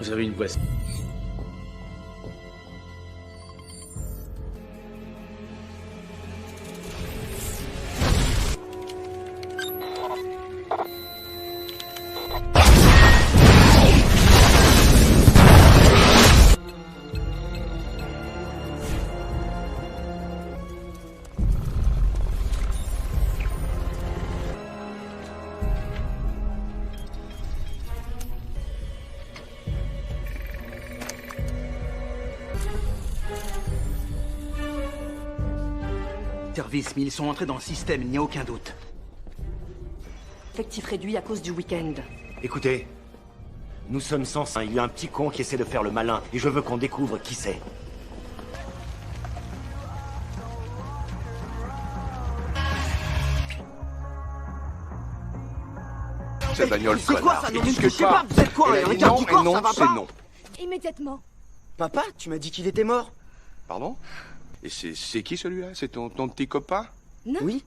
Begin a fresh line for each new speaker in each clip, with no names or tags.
Vous avez une boisson.
Service, mais ils sont entrés dans le système, il n'y a aucun doute.
Effectif réduit à cause du week-end.
Écoutez, nous sommes sans... Il y a un petit con qui essaie de faire le malin, et je veux qu'on découvre qui c'est.
Cette bagnole,
C'est quoi ça?
connard,
Non,
et
mais je
discute
sais pas, vous êtes quoi?
Et
Un
non,
garde du
et
corps,
non,
ça va
c'est
pas?
non.
Immédiatement.
Papa, tu m'as dit qu'il était mort.
Pardon? Et c'est qui celui-là? C'est ton petit copain?
Non.
Oui.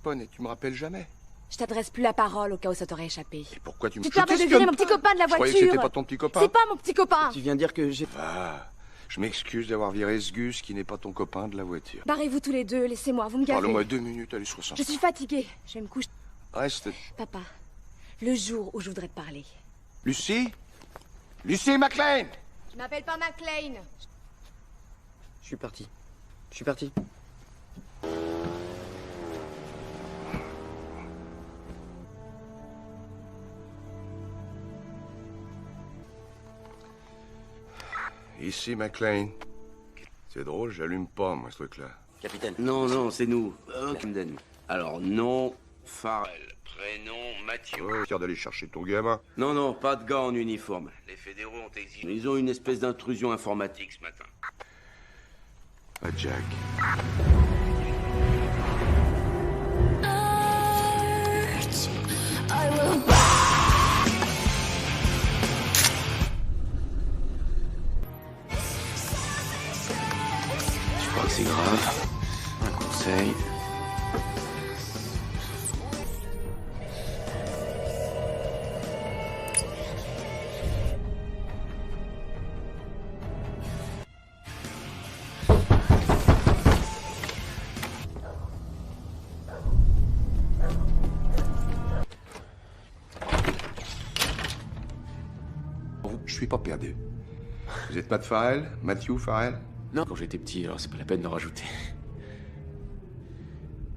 Bonne, et tu me rappelles jamais.
Je t'adresse plus la parole au cas où ça t'aurait échappé.
Et pourquoi tu me
Tu te permets de
t'espionnes
virer mon petit
pas?
copain de la
Je croyais
voiture.
que c'était pas ton petit copain.
C'est pas mon petit copain.
Tu viens dire que j'ai...
Va. Je m'excuse d'avoir viré ce Gus qui n'est pas ton copain de la voiture.
Barrez-vous tous les deux, laissez-moi, vous me gavez.
Parle-moi 2 minutes, allez, 60.
Je suis fatiguée, je vais me coucher.
Reste.
Papa, le jour où je voudrais te parler.
Lucie? Lucie McLean!
Je m'appelle pas McLean.
Je suis parti. Je suis parti.
Ici, McLean. C'est drôle, j'allume pas, moi, ce truc-là.
Capitaine.
Non, c'est nous. Camden. Alors, nom, Farrell. Prénom, Mathieu.
Ouais, tiens d'aller chercher ton gamin.
Non, pas de gars en uniforme. Les fédéraux ont exigé. Ils ont une espèce d'intrusion informatique ce matin.
Ah, Jack.
Je crois que c'est grave. Un conseil.
Je suis pas perdu. Vous êtes Matt Farrell? Matthew Farrell?
Non, quand j'étais petit, alors c'est pas la peine de rajouter.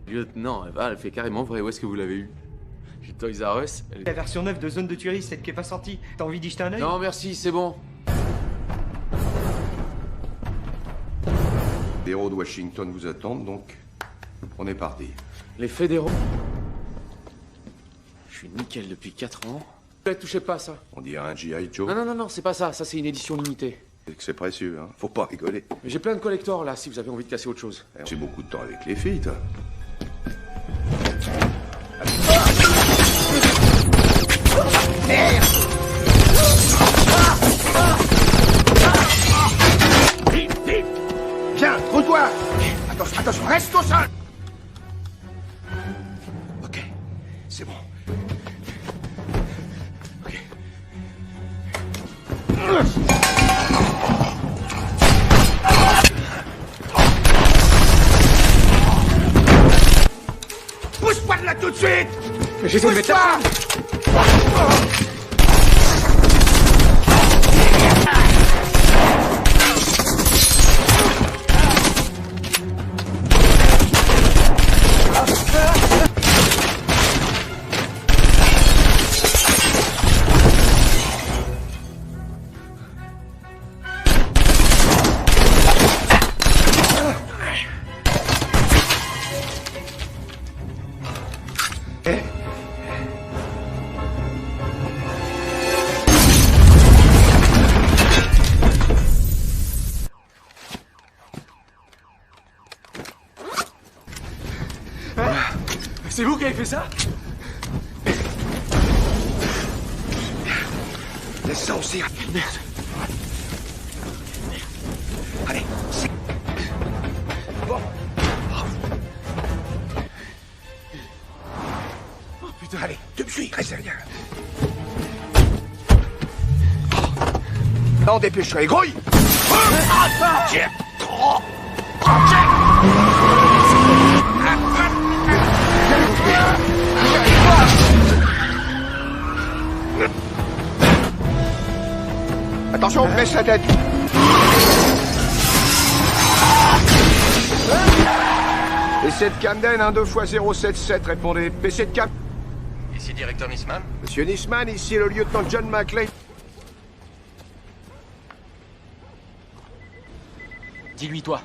Lieutenant, elle fait carrément vrai. Où est-ce que vous l'avez eu? Chez Toys R Us.
La version 9 de Zone de Tuerie, celle qui est pas sortie. T'as envie d'y jeter un œil?
Non, merci, c'est bon.
Les héros de Washington vous attendent, donc on est parti.
Les fédéraux. Je suis nickel depuis 4 ans. Ne touchez pas à ça.
On dirait un G.I. Joe.
Non, c'est pas ça. Ça, c'est une édition limitée.
C'est que c'est précieux, hein. Faut pas rigoler.
Mais j'ai plein de collectors là, si vous avez envie de casser autre chose.
J'ai beaucoup de temps avec les filles, toi.
Vite! Viens, trouve-toi! Attention, reste au sol!
Ok, c'est bon. Ok.
Pousse-toi de là tout de suite!
J'essaie de mettre la... C'est vous qui avez fait ça?
Laisse ça aussi.
Merde.
Allez. Bon.
Oh putain.
Allez, tu me suis, reste derrière. Non, dépêche-toi, et grouille. Tiens, trop. Attention, baisse la tête. PC de Camden, 1-2x-077, répondez. PC de Camden.
Ici, directeur Nisman.
Monsieur Nisman, ici le lieutenant John McClane.
Dis-lui, toi.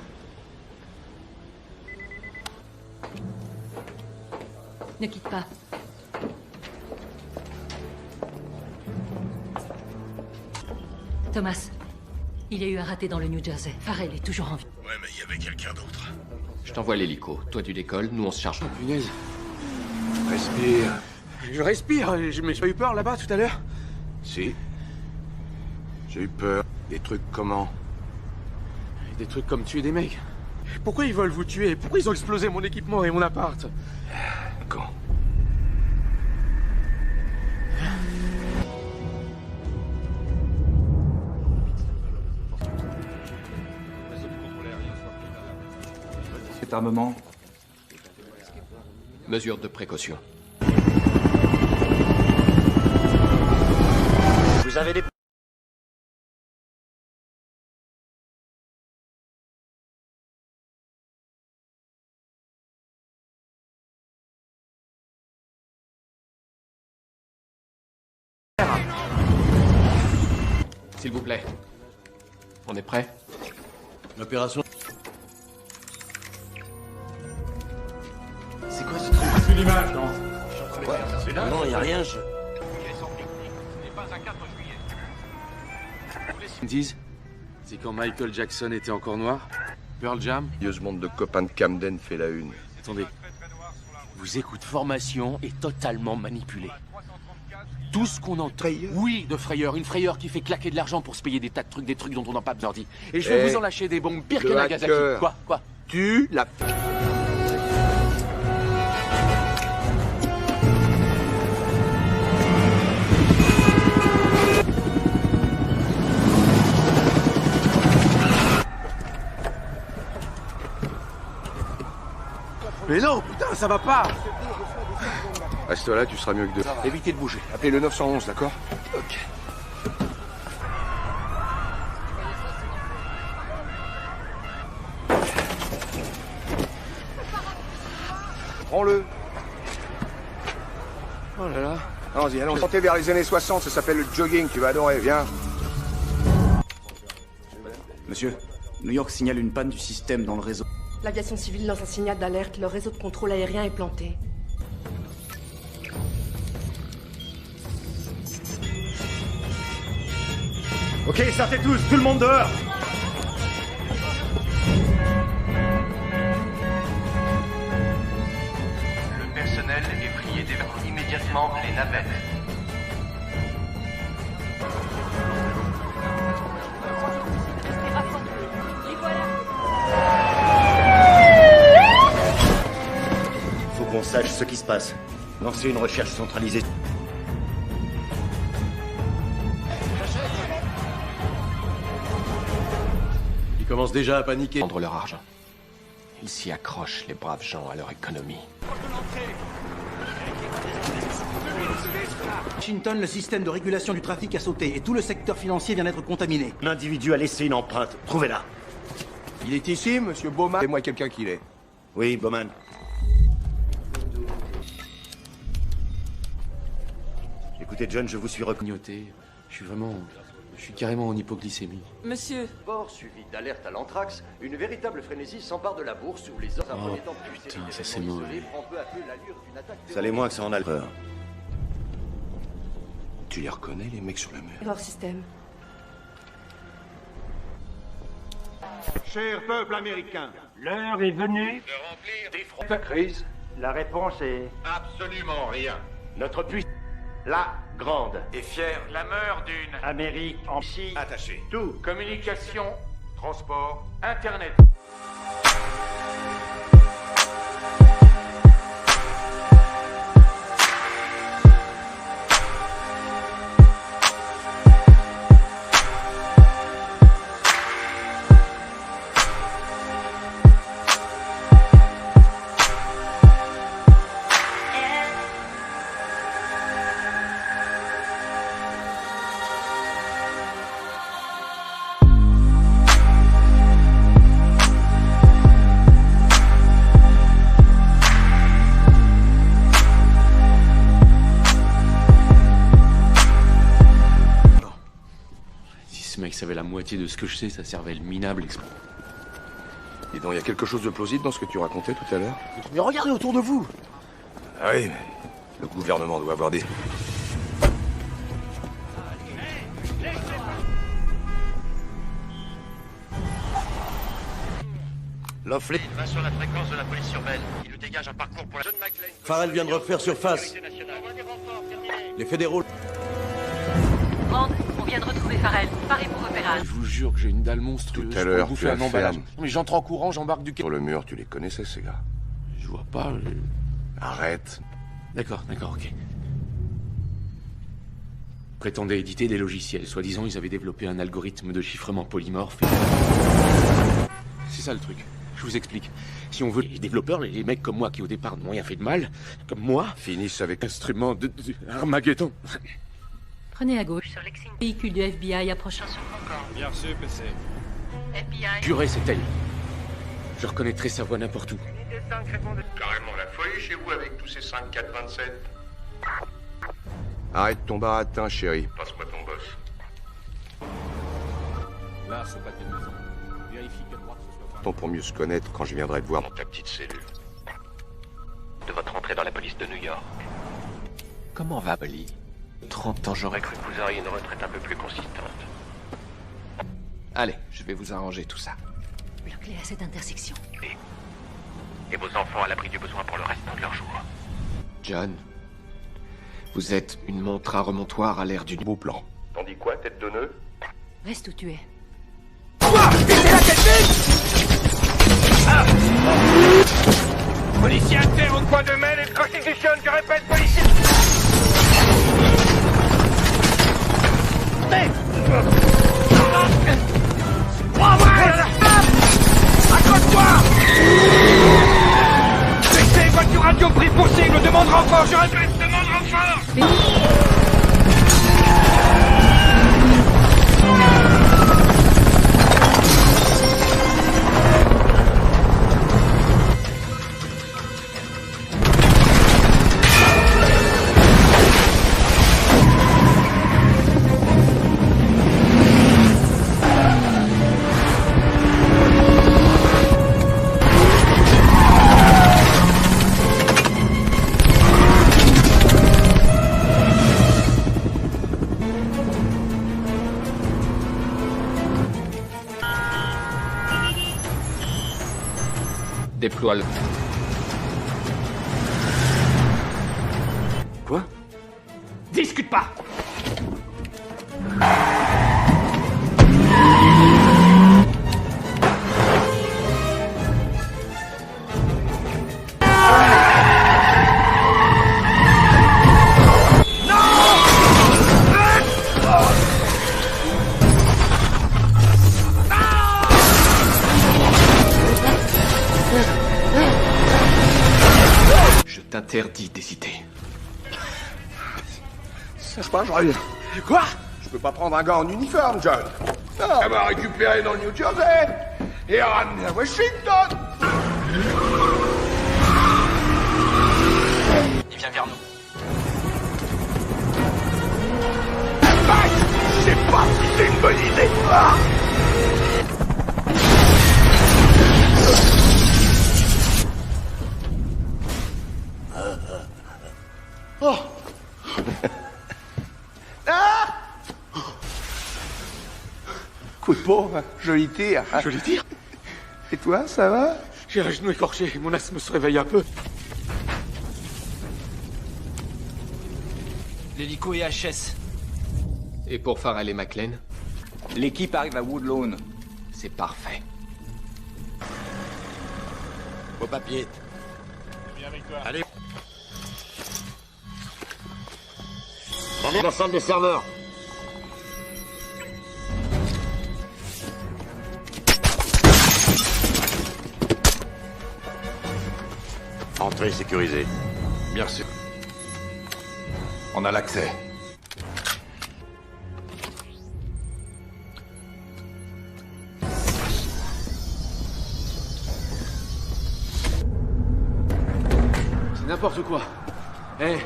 Ne quitte pas. Thomas, il y a eu un raté dans le New Jersey. Farrell est toujours en vie.
Ouais, mais il y avait quelqu'un d'autre.
Je t'envoie l'hélico. Toi, tu décolles, nous, on se charge.
Punaise. Respire.
Je respire, mais j'ai pas eu peur là-bas tout à l'heure.
Si. J'ai eu peur. Des trucs comment?
Des trucs comme tuer des mecs. Pourquoi ils veulent vous tuer? Pourquoi ils ont explosé mon équipement et mon appart?
Quand?
Cet armement.
Mesure de précaution.
Vous avez des...
S'il vous plaît. On est prêt?
L'opération.
C'est quoi ce truc? Plus l'image, non?
Non, y a rien, je...
Ils me disent, c'est quand Michael Jackson était encore noir. Pearl Jam.
Ce monde de copains de Camden fait la une.
Attendez. Vous écoutez, formation est totalement manipulée. Tout ce qu'on entend.
Frayeur?
Oui, de frayeur. Une frayeur qui fait claquer de l'argent pour se payer des tas de trucs, des trucs dont on n'a pas besoin. Et je vais vous en lâcher des bombes pires que Nagasaki. Quoi?
Tu la...
Mais non, putain, ça va pas.
Reste là, tu seras mieux que deux.
Évitez de bouger. Appelez le 911, d'accord?
Ok.
Prends-le.
Oh là là.
Allons-y, allons. Sortez vers les années 60, ça s'appelle le jogging, tu vas adorer, viens.
Monsieur, New York signale une panne du système dans le réseau.
L'aviation civile lance un signal d'alerte. Leur réseau de contrôle aérien est planté.
Ok, sortez tous, tout le monde dehors.
Le personnel est prié d'évacuer immédiatement les navettes.
Faut qu'on sache ce qui se passe. Lancez une recherche centralisée.
Ils commencent déjà à paniquer.
Prendre leur argent. Ils s'y accrochent, les braves gens, à leur économie.
Washington, le système de régulation du trafic a sauté et tout le secteur financier vient d'être contaminé.
Un individu a laissé une empreinte. Trouvez-la.
Il est ici, monsieur Bowman. C'est moi quelqu'un qui l'est.
Oui, Bowman. Écoutez, John, je vous suis reconnu.
Je suis carrément en hypoglycémie.
Monsieur,
Sport suivi d'alerte à l'anthrax, une véritable frénésie s'empare de la bourse où les hommes
étant putain, ça c'est mauvais.
Ça l'est moins que ça en a peur.
Tu les reconnais, les mecs sur la mer?
Erreur système.
Cher peuple américain,
L'heure est venue de remplir des fronts.
crise.
La réponse est
Absolument rien.
notre puissance.
La grande.
Et fière clameur d'une Amérique en ici.
Attaché.
Tout. Communication, transport, Internet.
savait la moitié de ce que je sais, sa cervelle minable explose.
Dis donc, il y a quelque chose de plausible dans ce que tu racontais tout à l'heure?
Mais regardez autour de vous.
Ah oui, mais le gouvernement doit avoir des...
Loffley.
Va sur la fréquence de la police urbaine. Il nous dégage un parcours pour la... John McClane.
Farrell vient de refaire surface. Les fédéraux...
Rand, on vient de retrouver Farrell. Paré pour repérage.
Je vous jure que j'ai une dalle monstrueuse.
Tout à l'heure,
bouffer
tu
un emballage.
affirmes.
Mais j'entre en courant, j'embarque du...
Sur le mur, tu les connaissais, ces gars?
Je vois pas...
Arrête.
D'accord, ok. Prétendaient éditer des logiciels. Soi-disant, ils avaient développé un algorithme de chiffrement polymorphe. C'est ça le truc. Je vous explique. Si on veut les développeurs, les mecs comme moi qui au départ n'ont rien fait de mal, comme moi,
Finissent avec...
instrument de Armageddon.
Prenez à gauche sur Lexington. Véhicule du FBI approchant sur Concorde.
Bien reçu, PC.
FBI.
Purée, c'est elle. Je reconnaîtrai sa voix n'importe où.
Carrément la folie chez vous avec tous ces 5, 4, 27.
Arrête ton baratin, chérie.
Passe-moi ton boss.
Là, c'est pas tes maison. Vérifie qu'à droite, ce soit pas...
Tant pour mieux se connaître quand je viendrai te voir dans
Ta petite cellule. De votre entrée dans la police de New York.
Comment va, Polly? 30 ans, j'aurais
J'aurais cru que vous auriez une retraite un peu plus consistante.
Allez, je vais vous arranger tout ça.
La clé à cette intersection.
Et vos enfants à l'abri du besoin pour le restant de leur jour.
John, vous êtes une montre à remontoir à l'ère du...
beau plan.
T'en dis quoi, tête de nœud?
Reste où tu es.
Policier inter au coin de mail et Constitution, je répète, policier... Accroche-toi! Laissez voiture radio prix possible, demande renfort, je répète, demande renfort!
Déploie le...
Quoi?
Discute pas! Je t'interdis d'hésiter.
Sache pas, je reviens. Quoi? Je peux pas prendre un gars en uniforme, John. Non, elle m'a récupéré dans le New Jersey et ramené à Washington.
Il vient vers nous.
Je sais pas si c'est une bonne idée. Ah! Oh. Ah! Coup de peau, joli tir.
Joli tir.
Et toi, ça va?
J'ai un genou écorché, mon asthme se réveille un peu.
L'hélico est HS.
Et pour Farrell et McClane?
L'équipe arrive à Woodlawn.
C'est parfait.
Au papier. Allez. Dans la salle des serveurs. Entrée sécurisée.
Merci. On a l'accès.
C'est n'importe quoi. Eh,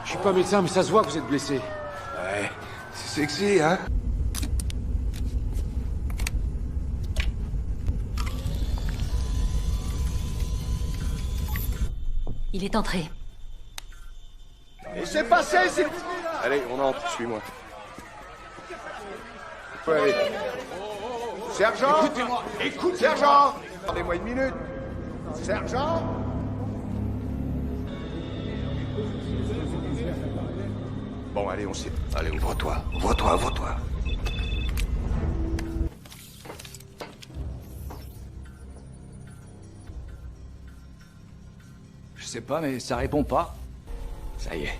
je suis pas médecin, mais ça se voit que vous êtes blessé.
Ouais, c'est sexy, hein?
Il est entré.
Et c'est passé, c'est... Allez, on entre, suis-moi. Ouais, allez. Sergent!
Écoutez-moi! Écoutez-moi!
Sergent! Attendez-moi une minute. Sergent! Bon, allez, on sait. Allez, ouvre-toi. Ouvre-toi, ouvre-toi.
Je sais pas, mais ça répond pas.
Ça y est.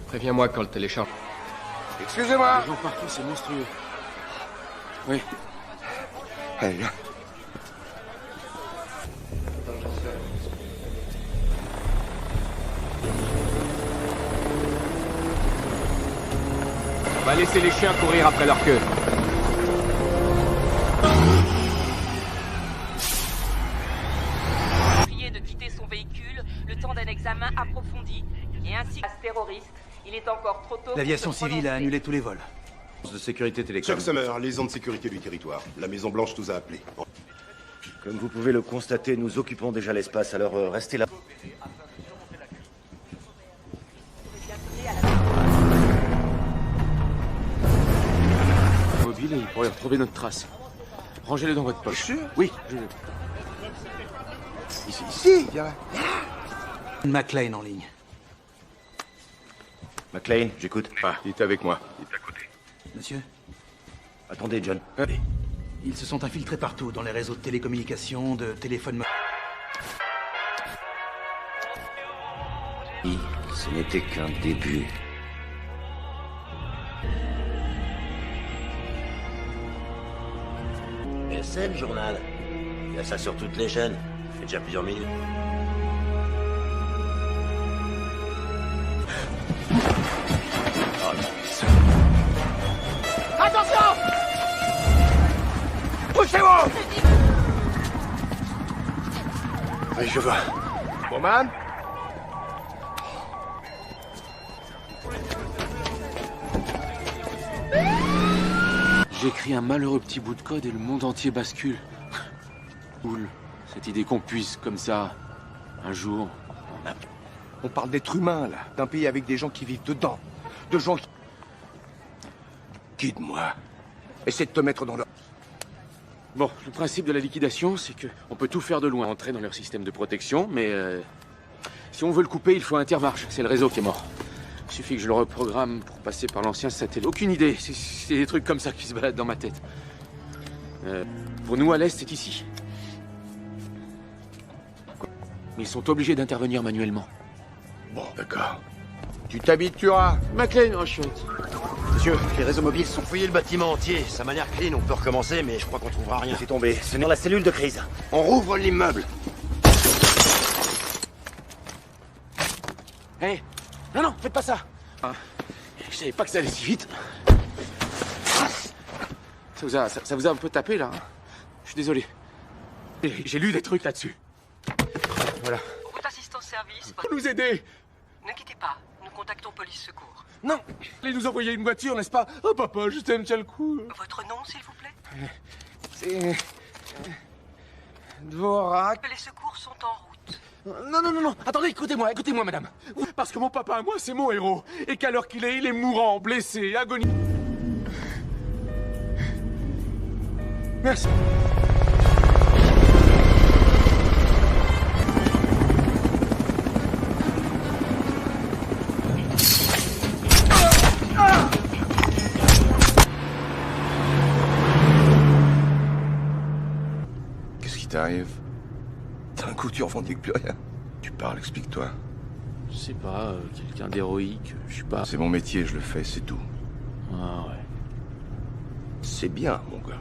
Préviens-moi quand le télécharge.
Excusez-moi!
Les gens partout, c'est monstrueux. Oui.
Allez, viens.
On va laisser les chiens courir après leur queue.
De quitter son véhicule le temps d'un examen approfondi. Et ainsi que ce terroriste, il est encore trop tôt.
L'aviation civile a annulé tous les vols.
De sécurité télécom.
Chuck Summer, liaison de sécurité du territoire. La Maison Blanche nous a appelés.
Comme vous pouvez le constater, nous occupons déjà l'espace, alors restez là.
Mobile et il pourrait retrouver notre trace. Rangez-le dans votre poche.
Sûr?
Oui,
Ici, viens là.
McLean en ligne.
McLean, j'écoute.
Ah, il est avec moi. Il est à côté.
Monsieur,
Attendez, John.
ils se sont infiltrés partout, dans les réseaux de télécommunications, de téléphones...
Ce n'était qu'un début.
Et c'est le journal. Il y a ça sur toutes les chaînes. Ça fait déjà plusieurs minutes.
Oh non,
Attention!
poussez-vous! Oui, je vois. Bowman?
J'écris un malheureux petit bout de code et le monde entier bascule. Cool. Cette idée qu'on puisse, comme ça, un jour...
On parle d'êtres humains, là. D'un pays avec des gens qui vivent dedans. De gens qui... Guide-moi. Essaie de te mettre dans leur...
Bon, le principe de la liquidation, c'est que on peut tout faire de loin, entrer dans leur système de protection, mais si on veut le couper, il faut un tire-marche. C'est le réseau qui est mort. Il suffit que je le reprogramme pour passer par l'ancien satellite. Aucune idée. C'est des trucs comme ça qui se baladent dans ma tête. Pour nous, à l'Est, c'est ici. Mais ils sont obligés d'intervenir manuellement.
Bon, d'accord. Tu t'habitueras.
McLean, oh chouette.
Monsieur, les réseaux mobiles sont fouillés le bâtiment entier. Ça m'a l'air clean, on peut recommencer, mais je crois qu'on trouvera rien.
C'est tombé. C'est dans la cellule de crise.
On rouvre l'immeuble.
Hé non, non, faites pas ça. Je savais pas que ça allait si vite. Ça vous a un peu tapé, là. Je suis désolé. J'ai lu des trucs là-dessus. Voilà.
Route assistance service.
Pour nous aider.
Ne quittez pas. Nous contactons police secours.
Non. Allez nous envoyer une voiture, n'est-ce pas? Oh, papa, je t'aime, tiens le coup.
Votre nom, s'il vous plaît?
C'est... Dvorak.
Les secours sont en route.
Non, non, non, non. Attendez, écoutez-moi, madame. Parce que mon papa à moi, c'est mon héros. Et qu'à l'heure qu'il est, il est mourant, blessé, agonisant. Merci.
Qu'est-ce qui t'arrive? D'un coup, tu revendiques plus rien. Tu parles, explique-toi.
Je sais pas, quelqu'un d'héroïque, je sais pas.
C'est mon métier, je le fais, c'est tout.
Ah ouais.
C'est bien, mon gars.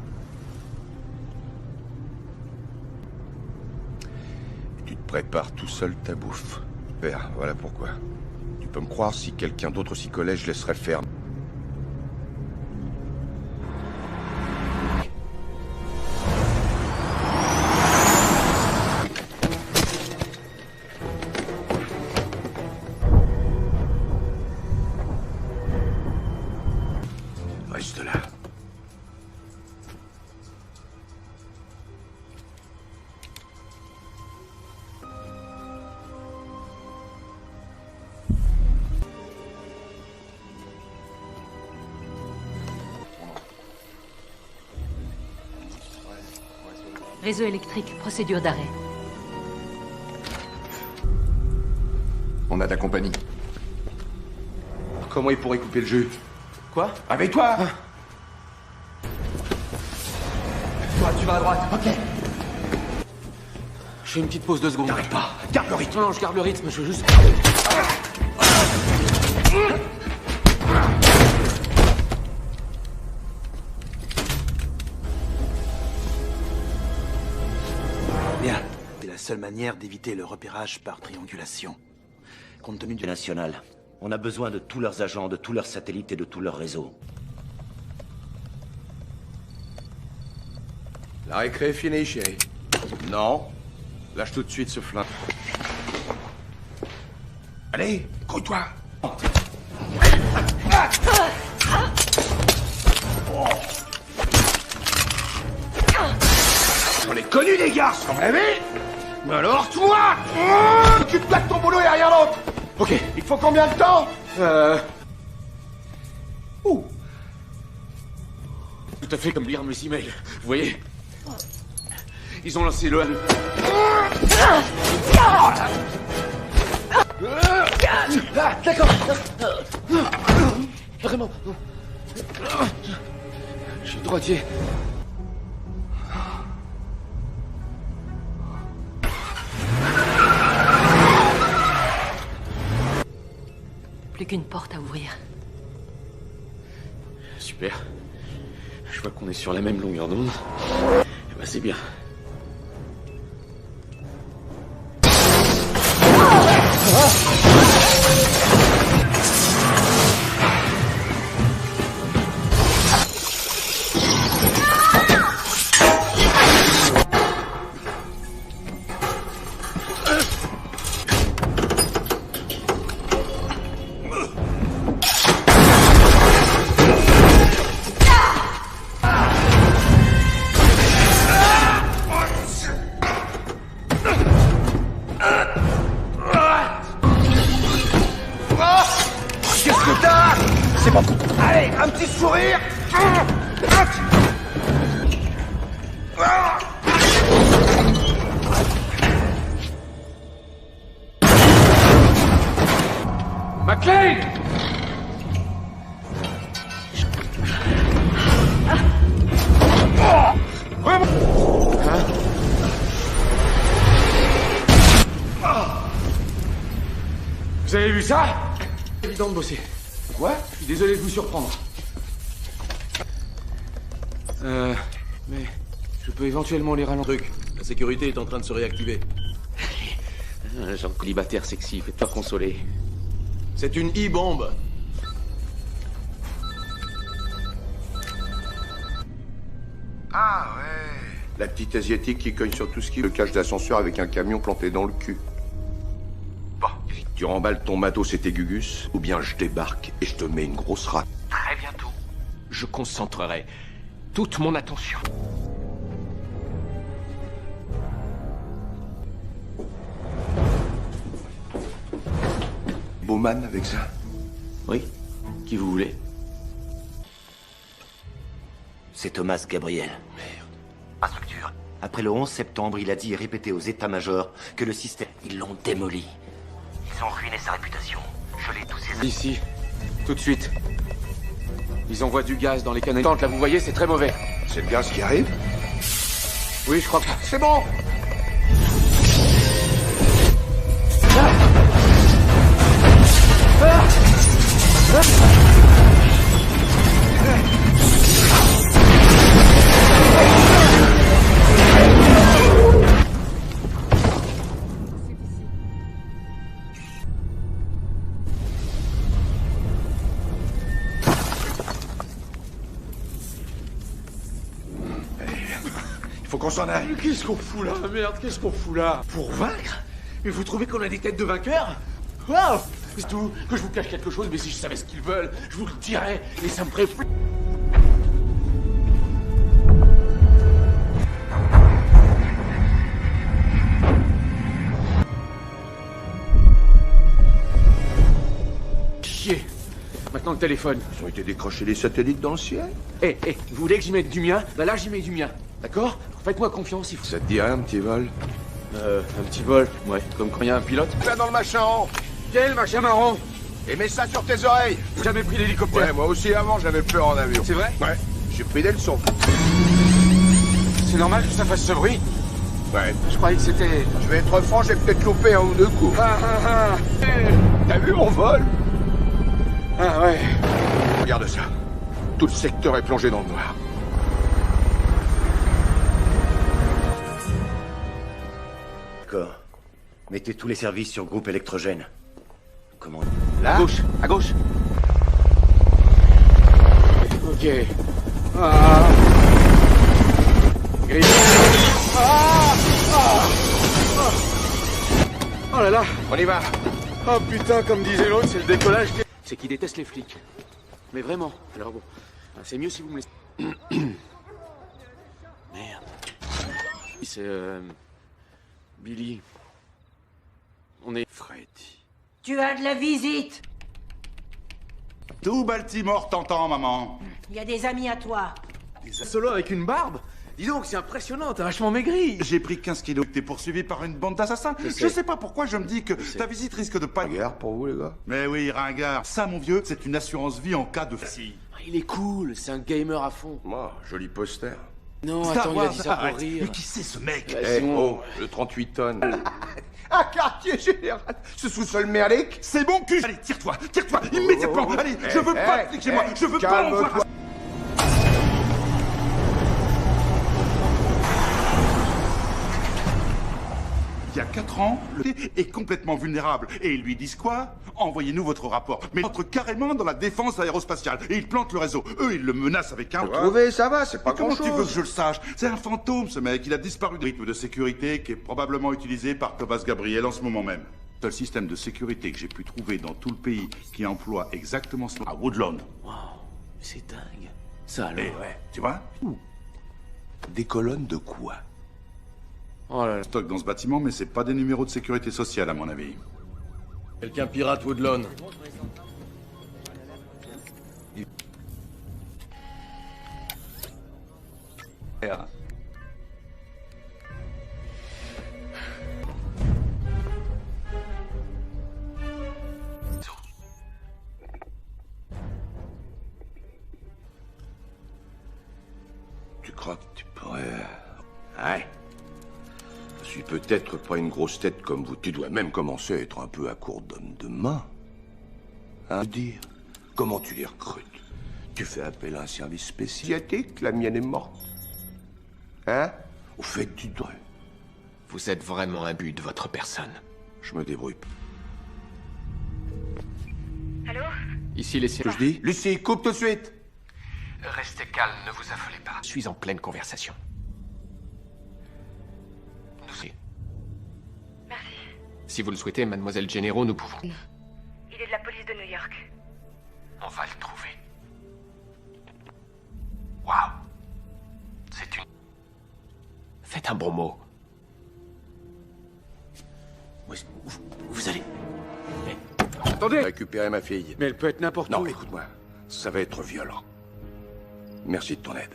Et tu te prépares tout seul ta bouffe. Père, voilà pourquoi. Tu peux me croire, si quelqu'un d'autre s'y collait, je laisserais faire. Reste là.
Réseau électrique, procédure d'arrêt.
On a ta compagnie. Comment il pourrait couper le jeu?
Quoi?
Avec toi. Toi, tu vas à droite. Ok.
Je fais une petite pause 2 secondes.
T'arrêtes pas. Garde le rythme.
Non, je garde le rythme, je veux juste...
Bien. C'est la seule manière d'éviter le repérage par triangulation. Compte tenu du...
National. On a besoin de tous leurs agents, de tous leurs satellites et de tous leurs réseaux.
La récré est finie, chérie. Non. Lâche tout de suite ce flingue.
Allez, grouille-toi. J'en ai connu des gars, sans rêver. Mais alors toi, occupe-toi de ton boulot et rien d'autre.
Ok.
Il te faut combien de temps?
Ouh. Tout à fait comme lire mes emails. Vous voyez? Ils ont lancé le...
D'accord.
Vraiment. Je suis droitier.
Plus qu'une porte à ouvrir.
Super. Je vois qu'on est sur la même longueur d'onde. Eh ben, c'est bien.
Qu'est-ce que t'as? C'est bon. Allez, un petit sourire.
McLean! Vous avez vu ça? Évident de bosser.
Quoi?
Je suis désolé de vous surprendre. Mais je peux éventuellement les ralentir.
La sécurité est en train de se réactiver.
Un genre célibataire sexy, faites pas consoler.
C'est une e-bombe.
Ah ouais. La petite asiatique qui cogne sur tout ce qui est le cage d'ascenseur avec un camion planté dans le cul. Bon, tu remballes ton matos et tes gugus, ou bien je débarque et je te mets une grosse rate.
Très bientôt, je concentrerai toute mon attention.
Bowman avec ça?
Oui? Qui vous voulez?
C'est Thomas Gabriel. Merde. Instructure. Après le 11 septembre, il a dit et répété aux états-majors que le système... Ils l'ont démoli. Ils ont ruiné sa réputation. Gelé tous ses...
Ici. Tout de suite. Ils envoient du gaz dans les canons. Là, vous voyez, c'est très mauvais.
C'est le gaz qui arrive?
Oui, je crois que...
C'est bon. Faut qu'on s'en aille.
Qu'est-ce qu'on fout là? Merde, qu'est-ce qu'on fout là?
Pour vaincre? Mais vous trouvez qu'on a des têtes de vainqueurs? Waouh!
C'est tout. Que je vous cache quelque chose, mais si je savais ce qu'ils veulent, je vous le dirais. Et ça me ferait... Chier. Maintenant le téléphone.
Ils ont été décrocher les satellites dans le ciel?
Vous voulez que j'y mette du mien? Bah là, j'y mets du mien. D'accord? Faites-moi confiance, il faut...
Ça te dirait un petit vol?
Un petit vol, ouais, comme quand il y a un pilote.
Là dans le machin rond.
Quel machin marron?
Et mets ça sur tes oreilles.
J'ai jamais pris l'hélicoptère.
Ouais, moi aussi avant, j'avais peur en avion.
C'est vrai?
Ouais, j'ai pris des leçons.
C'est normal que ça fasse ce bruit?
Ouais.
Je croyais que c'était...
Je vais être franc, j'ai peut-être loupé un ou deux coups. T'as vu mon vol?
Ah ouais.
Regarde ça. Tout le secteur est plongé dans le noir.
D'accord. Mettez tous les services sur groupe électrogène. Comment?
Là? À gauche. Ok. Ah. Gris. Ah. Ah. Oh là là.
On y va.
Oh putain, comme disait l'autre, c'est le décollage. C'est qu'il déteste les flics. Mais vraiment. Alors bon, c'est mieux si vous me laissez... Merde. C'est Billy. On est...
Freddy.
Tu as de la visite.
Tout Baltimore t'entend, maman.
Il y a des amis à toi.
Solo avec une barbe? Dis donc, c'est impressionnant, t'as vachement maigri.
J'ai pris 15 kilos. T'es poursuivi par une bande d'assassins. Je sais pas pourquoi je me dis que ta visite risque de pas...
Ringard pour vous, les gars?
Mais oui, ringard. Ça, mon vieux, c'est une assurance vie en cas de... Si.
Il est cool, c'est un gamer à fond.
Moi, joli poster.
Non,
Star
attends,
Wars,
il a dit ça
arrête.
pour rire.
Mais qui c'est ce mec?
Eh, oh, le 38 tonnes. Un quartier général. Ce sous-sol merdique.
C'est bon cul. Allez, tire-toi, immédiatement. Allez, je veux pas de flic chez moi. Je veux pas en voir. Il y a 4 ans, le T est complètement vulnérable. Et ils lui disent quoi? Envoyez-nous votre rapport. Mais entre carrément dans la défense aérospatiale. Et ils plantent le réseau. Eux, ils le menacent avec un...
Trouvé, ça va, c'est pas
Comment
grand-chose.
tu veux que je le sache? C'est un fantôme, ce mec. Il a disparu du rythme de sécurité qui est probablement utilisé par Thomas Gabriel en ce moment même. Le seul système de sécurité que j'ai pu trouver dans tout le pays qui emploie exactement ce... à Woodlawn.
Wow, c'est dingue. Ça alors.
Et ouais, tu vois?
Des colonnes de quoi?
Oh là là.
Stock dans ce bâtiment, mais c'est pas des numéros de sécurité sociale, à mon avis.
Quelqu'un pirate Woodlawn.
Tu crois que tu pourrais... Ouais. Je suis peut-être pas une grosse tête comme vous. Tu dois même commencer à être un peu à court d'hommes de main. Hein, dire. Comment tu les recrutes? Tu fais appel à un service spéciatique? La mienne est morte. Hein? Au fait du droit.
Vous êtes vraiment imbu de votre personne.
Je me débrouille.
Allô?
Ici les...
Que je dis? Lucie, coupe tout de suite!
Restez calme, ne vous affolez pas. Je suis en pleine conversation.
Merci.
Si vous le souhaitez, mademoiselle Gennaro, nous pouvons...
Il est de la police de New York.
On va le trouver. Waouh. C'est une... Faites un bon mot.
Vous allez... Mais... Attendez!
Récupérer ma fille.
Mais elle peut être n'importe où.
Non, écoute-moi. Ça va être violent. Merci de ton aide.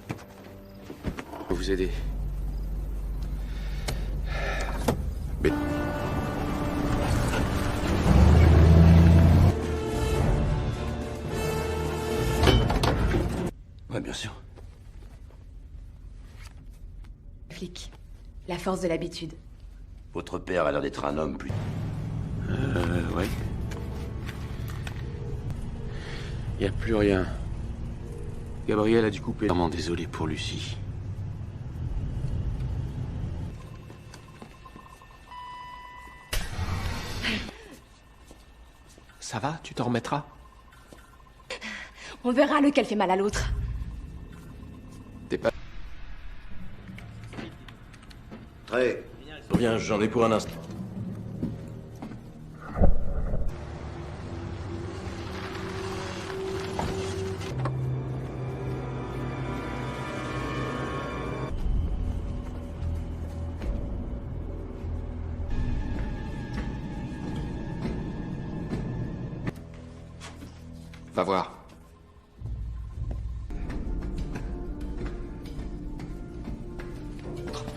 Je peux vous aider.
Mais... Ouais, bien sûr.
Flic. La force de l'habitude.
Votre père a l'air d'être un homme plus...
Ouais. Y a plus rien. Gabriel a dû couper. Vraiment désolé pour Lucie.
Ça va? Tu t'en remettras?
On verra lequel fait mal à l'autre.
T'es pas...
Très. Bien, j'en ai pour un instant.
Va voir.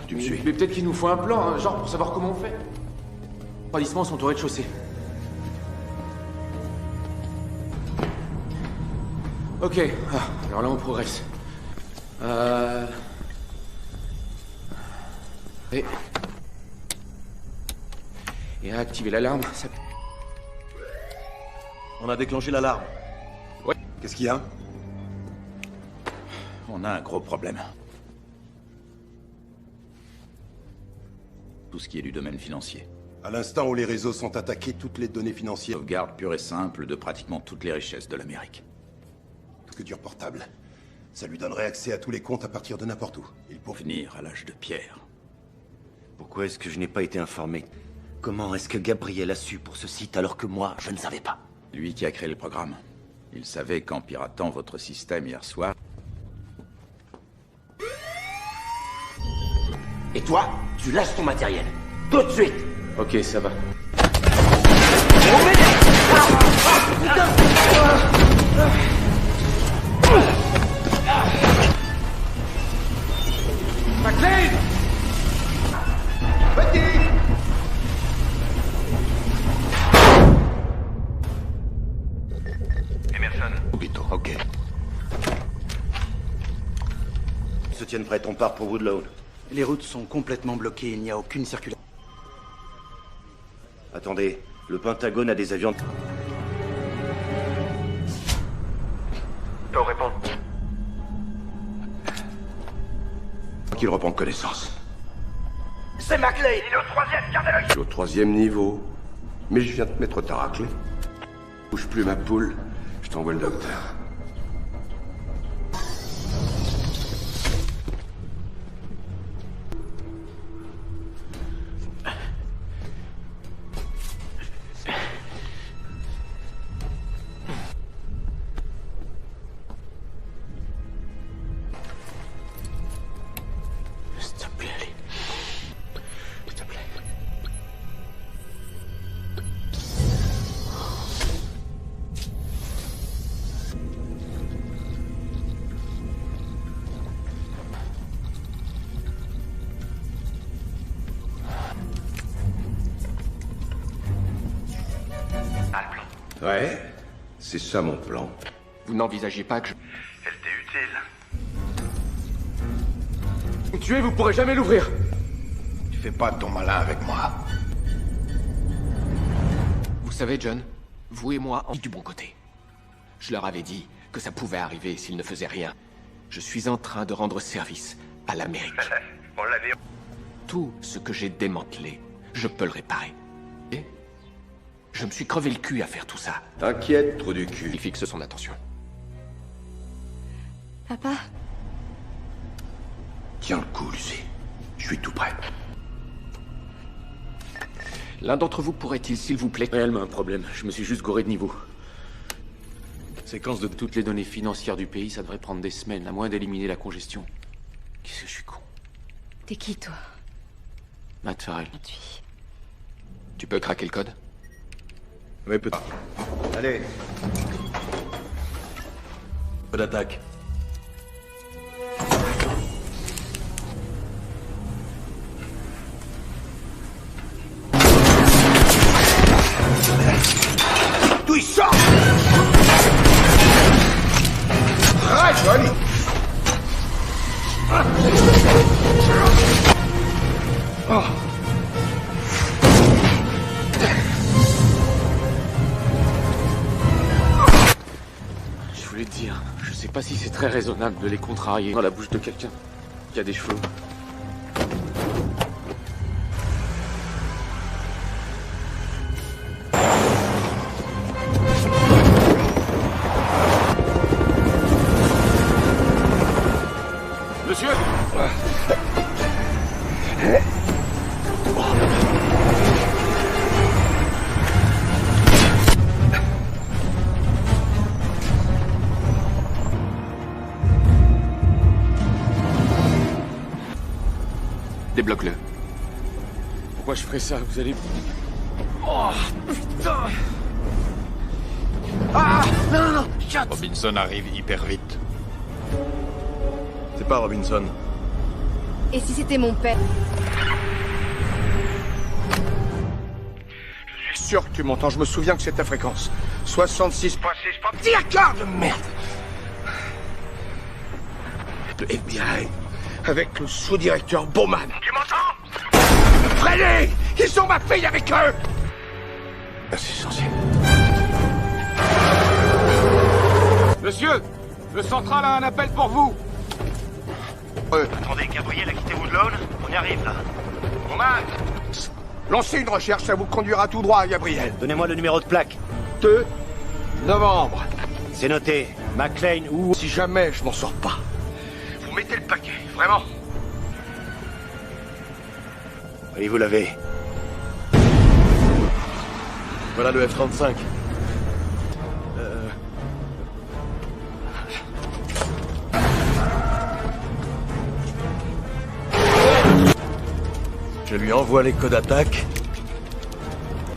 Tu me suis?
Mais peut-être qu'il nous faut un plan, hein, genre pour savoir comment on fait. Les refroidissements sont au rez-de-chaussée. Ok, alors là on progresse. Et activer l'alarme, ça...
On a déclenché l'alarme.
Ouais.
Qu'est-ce qu'il y a?
On a un gros problème. Tout ce qui est du domaine financier.
À l'instant où les réseaux sont attaqués, toutes les données financières...
Sauvegarde pure et simple de pratiquement toutes les richesses de l'Amérique.
Que dur portable. Ça lui donnerait accès à tous les comptes à partir de n'importe où.
Pour finir à l'âge de pierre.
Pourquoi est-ce que je n'ai pas été informé? Comment est-ce que Gabriel a su pour ce site alors que moi, je ne savais pas?
Lui qui a créé le programme. Il savait qu'en piratant votre système hier soir...
Et toi, tu lâches ton matériel. Tout de suite.
Ok, ça va.
McLean!
Petit!
Emerson.
Obito, ok.
Ils se tiennent prêts, on part pour Woodlawn.
Les routes sont complètement bloquées, il n'y a aucune circulation.
Attendez, le Pentagone a des avions...
T'en réponds.
Qu'il reprend connaissance.
C'est McLean! Il est au 3e, gardez-le!
Je suis au 3e niveau. Mais je viens de te mettre ta raclée. Bouge plus ma poule, je t'envoie le docteur. Ouais, c'est ça mon plan.
Vous n'envisagez pas que je...
Elle t'est utile.
Vous me tuez, vous pourrez jamais l'ouvrir.
Tu fais pas ton malin avec moi.
Vous savez, John, vous et moi, on est du bon côté. Je leur avais dit que ça pouvait arriver s'ils ne faisaient rien. Je suis en train de rendre service à l'Amérique.
On l'avait...
Tout ce que j'ai démantelé, je peux le réparer. Et je me suis crevé le cul à faire tout ça.
T'inquiète, trou du cul.
Il fixe son attention.
Papa?
Tiens le coup, Lucie. Je suis tout prêt.
L'un d'entre vous pourrait-il, s'il vous plaît...
Réellement un problème. Je me suis juste goré de niveau. Séquence de toutes les données financières du pays, ça devrait prendre des semaines, à moins d'éliminer la congestion. Qu'est-ce que je suis con.
T'es qui, toi?
Matt Farrell.
Tu peux craquer le code?
Oui, peut-être.
Allez.
Peu d'attaque.
D'où il sort? Ah, joli! Oh.
Je voulais te dire, je sais pas si c'est très raisonnable de les contrarier dans la bouche de quelqu'un qui a des cheveux. Monsieur!
Débloque-le.
Pourquoi je ferais ça? Vous allez... Oh, putain!
Ah! Non, non, shot!
Robinson arrive hyper vite. C'est pas Robinson.
Et si c'était mon père?
Je suis sûr que tu m'entends, je me souviens que c'est ta fréquence. 66.6. Directeur de merde! Le FBI, avec le sous-directeur Bowman. Tu m'entends? Freinez! Ils ont ma fille avec eux! Merci, sorcier.
Monsieur, le central a un appel pour vous.
Attendez, Gabriel a quitté Woodlawn? On y arrive, là.
Bowman! Lancez une recherche, ça vous conduira tout droit, Gabriel.
Donnez-moi le numéro de plaque.
2 novembre.
C'est noté. McLean ou...
Si jamais je m'en sors pas, vous mettez le paquet, vraiment.
Oui, vous l'avez.
Voilà le F-35. Je lui envoie les codes d'attaque.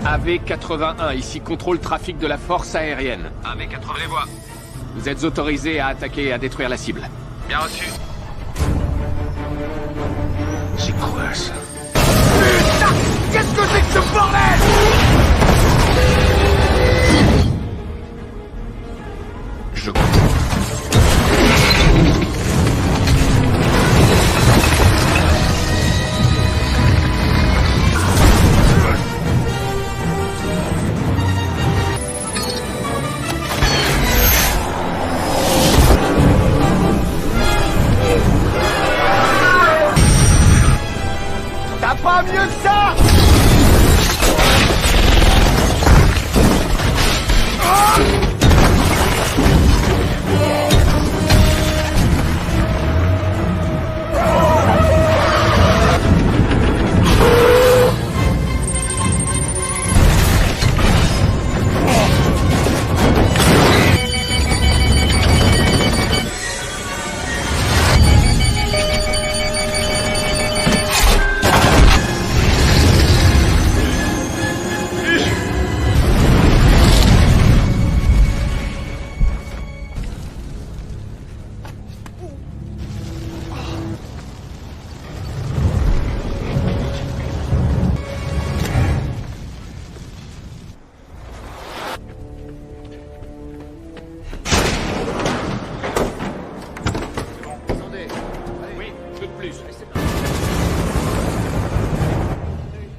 AV-81, ici contrôle trafic de la force aérienne.
AV-80, les voix.
Vous êtes autorisé à attaquer et à détruire la cible.
Bien reçu.
C'est quoi ça? Putain! Qu'est-ce que c'est que ce bordel?
Je...
T'as pas mieux que ça?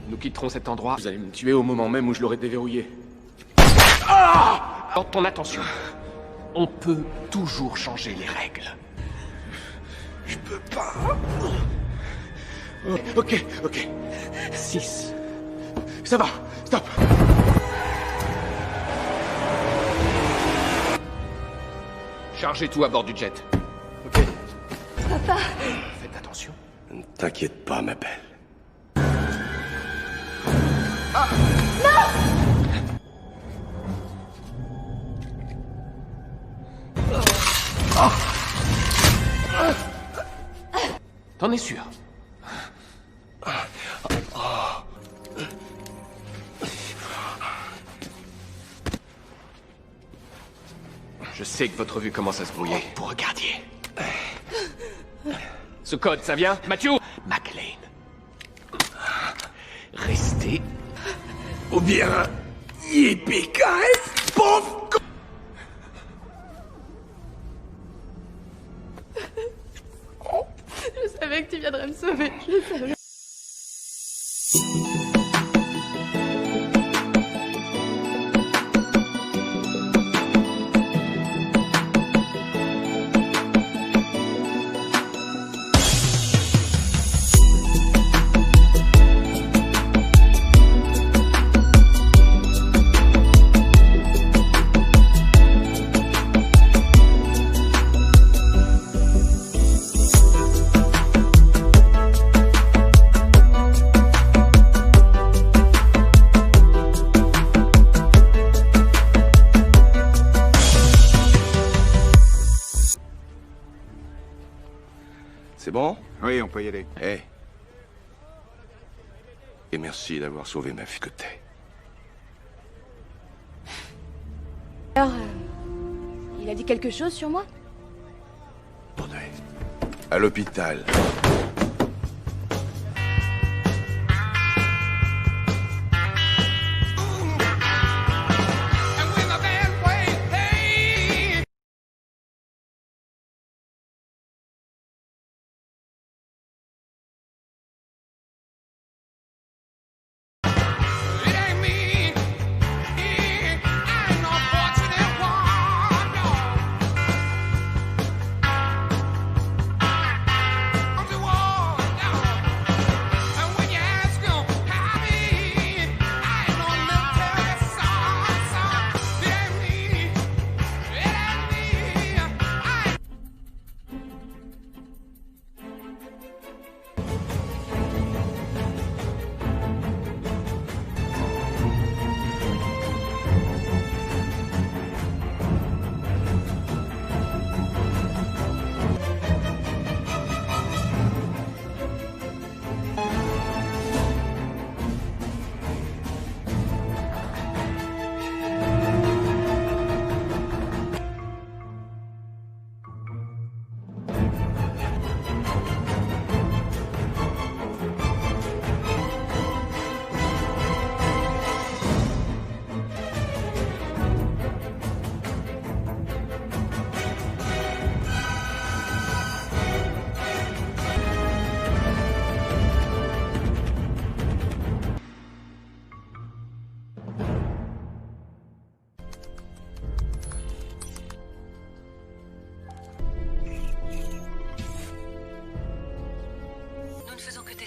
Nous quitterons cet endroit.
Vous allez me tuer au moment même où je l'aurai déverrouillé.
Porte ton attention. On peut toujours changer les règles.
Je peux pas.
Ok.
6.
Ça va, stop.
Chargez tout à bord du jet.
Ok.
Papa!
Faites attention.
Ne t'inquiète pas, ma belle.
T'en es sûr? Je sais que votre vue commence à se brouiller. Vous regardiez. Ce code, ça vient? Matthew? McLean. Restez.
Ou bien... Yippee-ki-yay, pauvre con...
Je savais que tu viendrais me sauver, je le savais.
C'est bon?
Oui, on peut y aller.
Eh. Et merci d'avoir sauvé ma fille que t'es.
Alors, il a dit quelque chose sur moi?
À l'hôpital.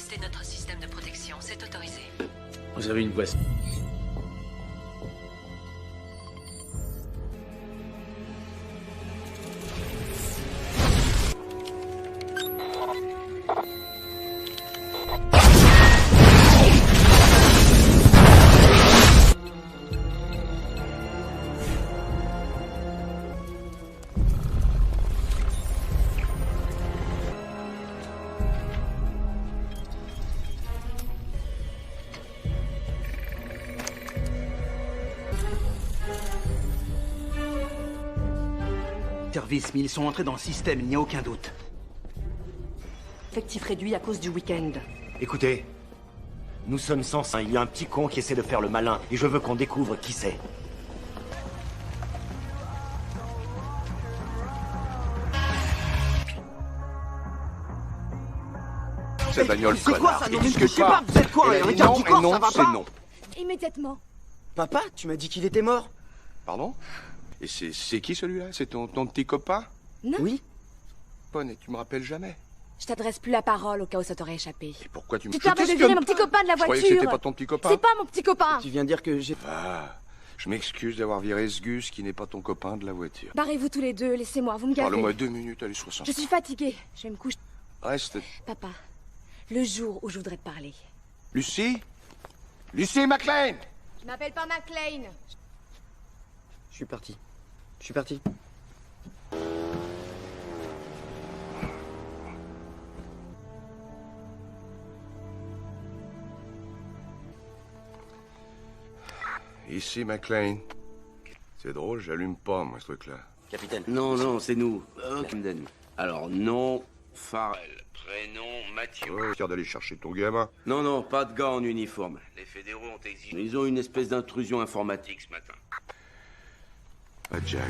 tester notre système de protection. C'est autorisé.
Vous avez une boisson.
Service, mais ils sont entrés dans le système, il n'y a aucun doute.
Effectif réduit à cause du week-end.
Écoutez, nous sommes sans... Il y a un petit con qui essaie de faire le malin, et je veux qu'on découvre qui c'est.
Cette bagnole,
C'est quoi ça? Non, mais je
discute
sais pas, vous êtes quoi?
Et
Un
non,
garde du
et
corps,
non,
ça va
c'est
pas?
non.
Immédiatement.
Papa, tu m'as dit qu'il était mort.
Pardon? Et c'est qui celui-là? C'est ton petit copain?
Non.
Oui.
Bonne, et tu me rappelles jamais.
Je t'adresse plus la parole au cas où ça t'aurait échappé.
Et pourquoi tu me...
Tu te permets de virer mon petit copain de la
Je croyais
voiture.
que c'était pas ton petit copain.
C'est pas mon petit copain.
Tu viens de dire que j'ai...
Ah, je m'excuse d'avoir viré ce Gus qui n'est pas ton copain de la voiture.
Barrez-vous tous les deux, laissez-moi, vous me gavez.
Parle-moi 2 minutes, allez, 60.
Je suis fatiguée, je vais me coucher.
Reste.
Papa, le jour où je voudrais te parler.
Lucie? Lucie McLean!
Je m'appelle pas McLean.
Je suis parti. Je suis parti.
Ici, McLean. C'est drôle, j'allume pas, moi, ce truc-là.
Capitaine.
Non, c'est nous. Camden. Alors, nom, Farrell. Prénom, Matthew.
Ouais, fier d'aller chercher ton gamin.
Non, pas de gars en uniforme. Les fédéraux ont exigé. Ils ont une espèce d'intrusion informatique ce matin.
Ah, Jack.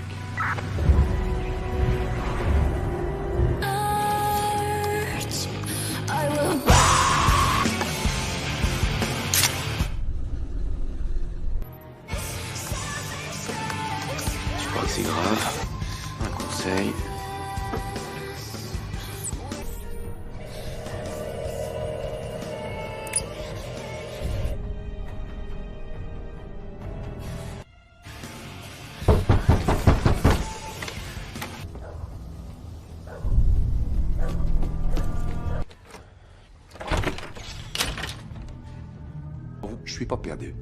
Je crois que c'est grave. Un conseil.
Je suis pas perdu.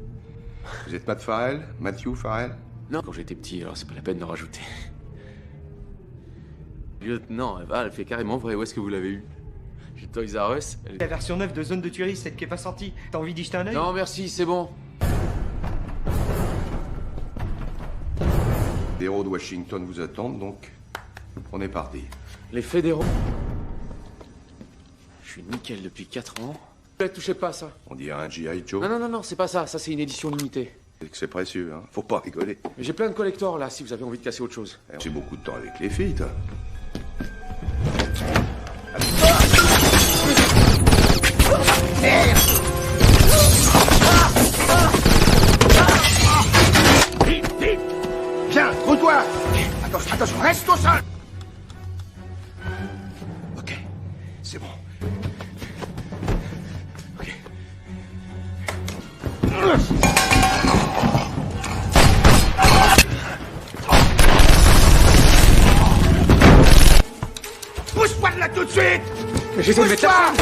Vous êtes Matt Farrell? Matthew Farrell?
Non, quand j'étais petit, alors c'est pas la peine d'en rajouter. Lieutenant, elle fait carrément vrai. Où est-ce que vous l'avez eu? Chez Toys R Us.
La version 9 de Zone de tuerie, celle qui est pas sortie. T'as envie d'y jeter un œil?
Non, merci, c'est bon.
Les héros de Washington vous attendent, donc on est parti.
Les fédéraux. Je suis nickel depuis 4 ans. Touchez pas à ça.
On dirait un G.I. Joe.
Non, c'est pas ça. Ça, c'est une édition limitée.
C'est que c'est précieux, hein. Faut pas rigoler.
Mais j'ai plein de collectors là, si vous avez envie de casser autre chose.
J'ai beaucoup de temps avec les filles, toi.
Vite! Viens, trouve-toi! Attention, reste au sol!
Ok, c'est bon.
Pousse-toi de là tout de suite!
Mais j'essaie de mettre la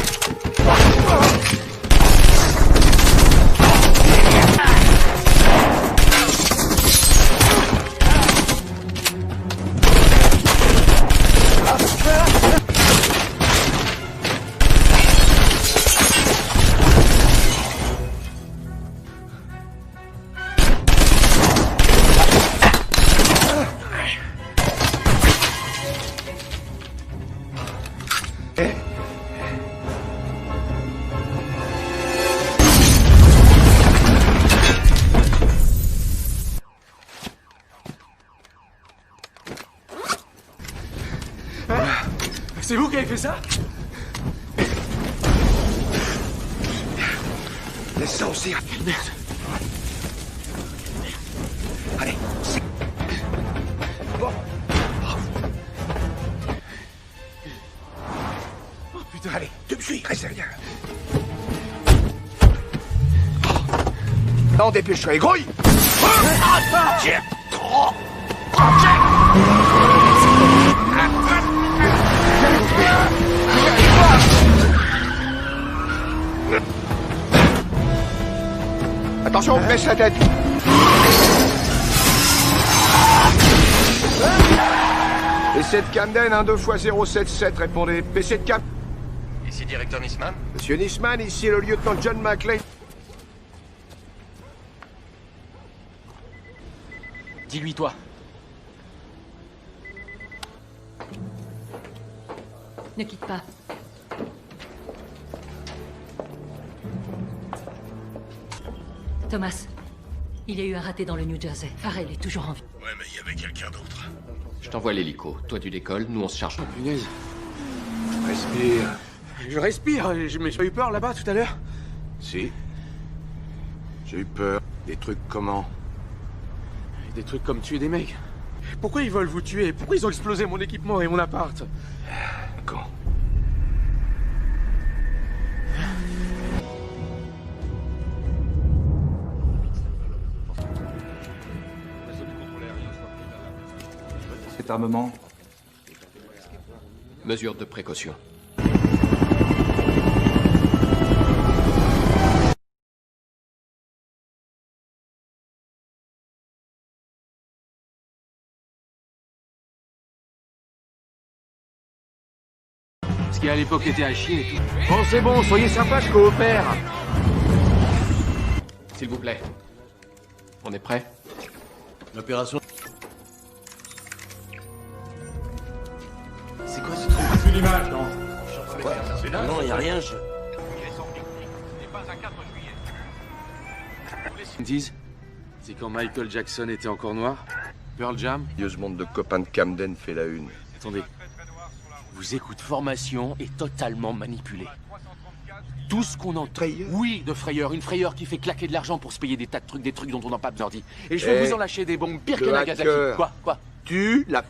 C'est vous qui avez fait ça?
Laisse ça aussi.
Merde.
Allez. Bon.
Oh putain.
Allez, tu me suis, reste derrière. Maintenant, dépêche-toi, grouille! Attention, baisse la tête! PC de Camden, 1-2x-077, répondez. PC de Camden.
Ici, directeur Nisman.
Monsieur Nisman, ici le lieutenant John McClane.
Dis-lui, toi.
Ne quitte pas. Thomas, il y a eu un raté dans le New Jersey. Farrell est toujours en vie.
Ouais, mais il y avait quelqu'un d'autre.
Je t'envoie l'hélico. Toi, tu décolles, nous, on se charge.
Oh, punaise.
Respire.
Je respire. Mais j'ai eu peur là-bas tout à l'heure.
Si. J'ai eu peur. Des trucs comment?
Des trucs comme tuer des mecs. Pourquoi ils veulent vous tuer? Pourquoi ils ont explosé mon équipement et mon appart?
Quand?
Cet armement.
Mesure de précaution.
Ce qui à l'époque était à chier et tout. Bon, c'est bon, soyez sympa, je coopère.
S'il vous plaît. On est prêt?
L'opération...
C'est quoi ce truc?
Plus l'image, non?
Non, y a rien, je...
Ils disent, c'est quand Michael Jackson était encore noir. Pearl Jam.
Ce monde de copains de Camden fait la une.
Attendez. Vos écoutes formation est totalement manipulée. Tout ce qu'on entend... Oui, de frayeur. Une frayeur qui fait claquer de l'argent pour se payer des tas de trucs, des trucs dont on n'a pas besoin dit. Et je vais vous en lâcher des bombes pires que Nagasaki. Quoi?
Tu l'as...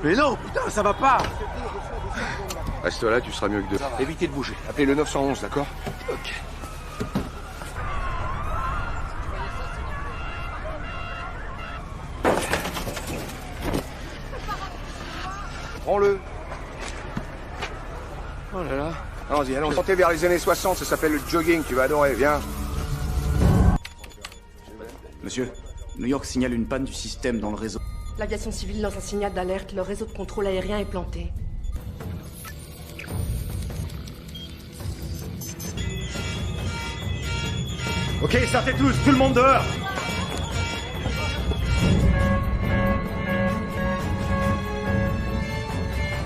Mais non, putain, ça va pas.
Reste là, tu seras mieux que deux.
Évitez de bouger. Appelez le 911, d'accord?
Ok.
Prends-le.
Oh là là.
Allons-y, allons tenter vers les années 60, ça s'appelle le jogging, tu vas adorer, viens.
Monsieur, New York signale une panne du système dans le réseau.
L'aviation civile lance un signal d'alerte. Le réseau de contrôle aérien est planté.
Ok, sortez tous, tout le monde dehors!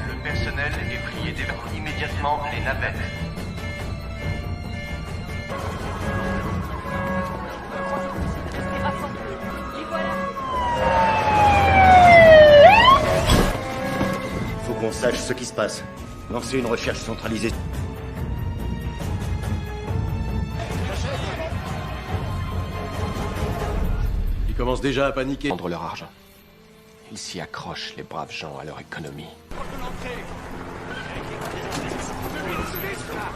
Le personnel est prié d'évacuer immédiatement les navettes.
Faut qu'on sache ce qui se passe. Lancez une recherche centralisée.
Ils commencent déjà à paniquer. Prendre leur argent. Ils s'y accrochent, les braves gens, à leur économie.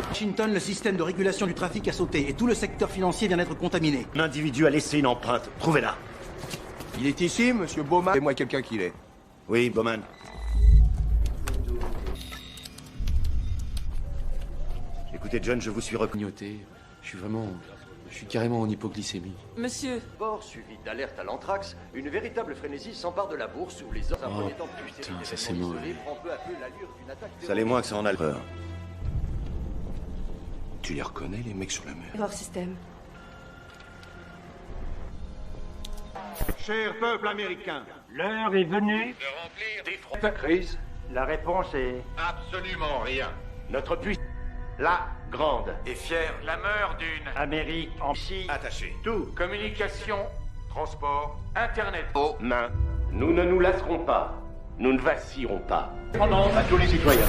Washington, le système de régulation du trafic a sauté et tout le secteur financier vient d'être contaminé.
Un individu a laissé une empreinte. Trouvez-la.
Il est ici, monsieur Bowman? Fais-moi quelqu'un qui l'est.
Oui, Bowman. Écoutez, John, je vous suis
recognoté. Je suis carrément en hypoglycémie.
Monsieur.
Bord suivi d'alerte à l'anthrax, une véritable frénésie s'empare de la bourse où les hommes
Oh putain, ça c'est mauvais.
Ça l'est moins que ça en a peur.
Tu les reconnais, les mecs sur la mer?
Erreur système.
Cher peuple américain, l'heure est venue de remplir des fronts. Crise. La réponse est... Absolument rien.
Notre puissance,
La grande.
est fière.
La mort d'une Amérique en ici.
Attachée.
Tout. Communication, transport, Internet.
Aux mains. Nous ne nous lasserons pas. Nous ne vacillerons pas.
Pendant à tous les citoyens.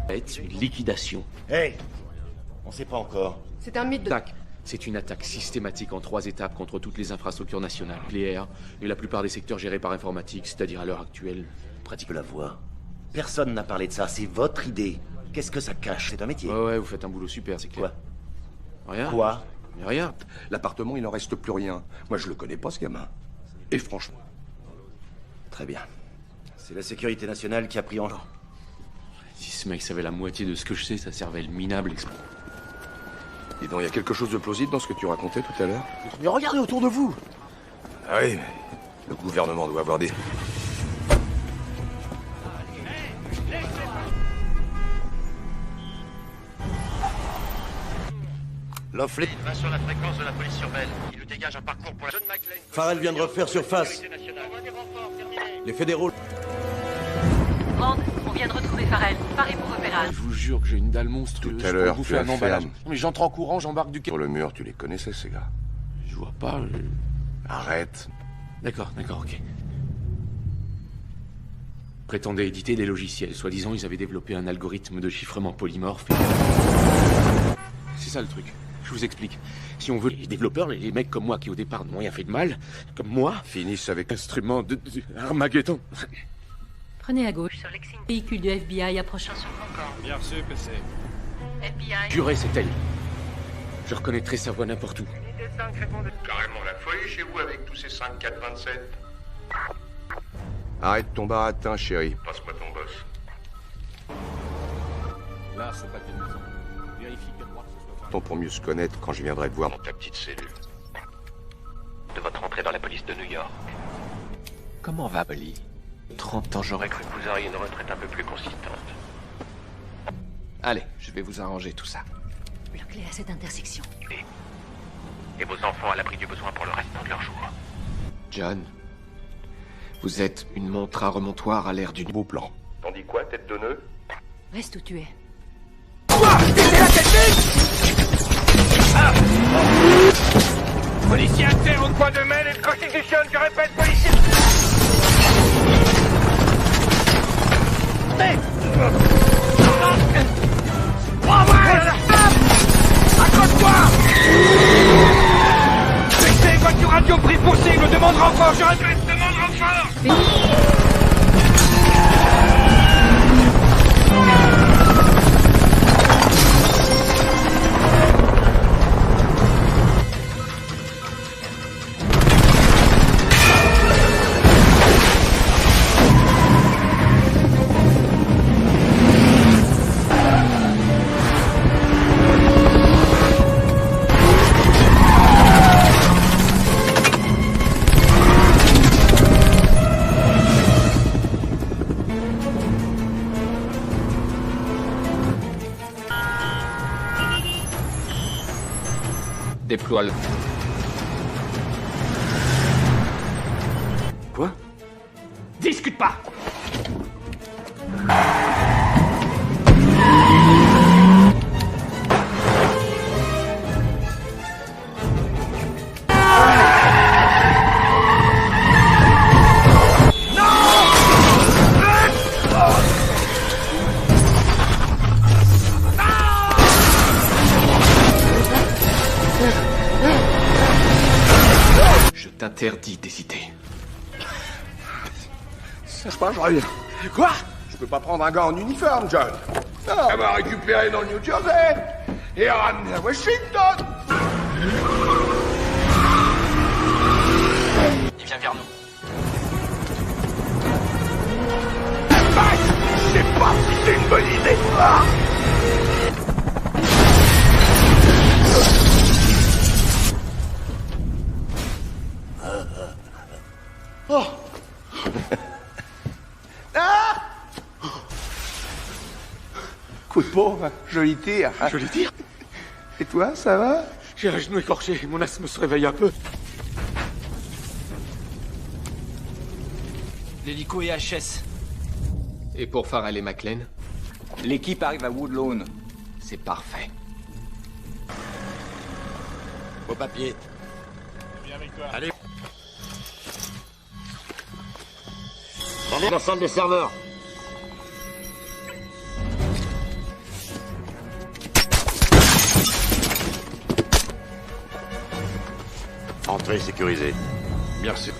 être une liquidation.
Hey! On sait pas encore.
C'est un mythe de...
Attaque. C'est une attaque systématique en 3 étapes contre toutes les infrastructures nationales, nucléaires et la plupart des secteurs gérés par informatique, c'est-à-dire à l'heure actuelle, pratiquement.
La voix. Personne n'a parlé de ça, c'est votre idée. Qu'est-ce que ça cache? C'est un métier.
Ouais, vous faites un boulot super, c'est clair.
Quoi?
Rien.
Quoi?
Mais rien.
L'appartement, il n'en reste plus rien. Moi, je le connais pas, ce gamin. Et franchement...
Très bien. C'est la sécurité nationale qui a pris en...
Si ce mec savait la moitié de ce que je sais, sa cervelle minable explose.
Dis donc, il y a quelque chose de plausible dans ce que tu racontais tout à l'heure?
Mais regardez autour de vous.
Ah oui, mais le gouvernement doit avoir des...
L'offlet
va sur la fréquence de la police urbaine. Il nous dégage un parcours pour la John McClane.
Farrell vient de refaire surface. Les fédéraux...
Brand, on vient de retrouver Farrell. Paré pour repérage.
Je vous jure que j'ai une dalle monstrueuse.
Tout à l'heure,
bouffer
tu
un
as
emballage.
ferme.
Mais j'entre en courant, j'embarque du...
Sur le mur, tu les connaissais, ces gars?
Je vois pas...
Arrête.
D'accord, ok. Prétendaient éditer des logiciels. Soi-disant, ils avaient développé un algorithme de chiffrement polymorphe. C'est ça le truc. Je vous explique. Si on veut, les développeurs, les mecs comme moi qui au départ n'ont rien fait de mal, comme moi,
finissent avec
instrument de Armageddon.
Prenez à gauche sur Lexington. Véhicule du FBI approchant sur Concorde.
Bien reçu, PC.
FBI.
Jurez, c'est elle. Je reconnaîtrai sa voix n'importe où.
Carrément la folie chez vous avec tous ces 5 427.
Arrête ton baratin, chérie.
Passe-moi ton boss.
Là, c'est pas une maison. Vérifie que moi, ce soit pas...
Pour mieux se connaître quand je viendrai te voir dans
Ta petite cellule.
De votre entrée dans la police de New York.
Comment va, Polly? 30 ans, j'aurais
J'aurais cru que vous auriez une retraite un peu plus consistante.
Allez, je vais vous arranger tout ça.
Bloque-les à cette intersection.
Et vos enfants à l'abri du besoin pour le restant de leur jour.
John, vous êtes une montre à remontoir à l'ère du
beau plan.
T'en dis quoi, tête de nœud?
Reste où tu es.
Policier inter au coin de main et de Constitution, je répète, policier... Hey! Accroche-toi! Fixez, voiture radio prix possible, demande renfort, je répète, demande renfort!
Déploie le...
Quoi?
Discute pas!
Je t'interdis d'hésiter.
Sache pas, je reviens. Quoi? Je peux pas prendre un gars en uniforme, John. Non, elle m'a récupéré dans le New Jersey et ramené à Washington.
Il vient vers nous.
Je sais pas si c'est une bonne idée. Ah!
Oh. Ah! Coup de pauvre, joli tir.
Joli tir.
Et toi, ça va?
J'ai un genou écorché, mon asthme se réveille un peu.
L'hélico est HS.
Et pour Farrell et McClane?
L'équipe arrive à Woodlawn.
C'est parfait.
Au papier.
Viens avec toi.
Allez. Dans la salle des serveurs. Entrée sécurisée.
Merci.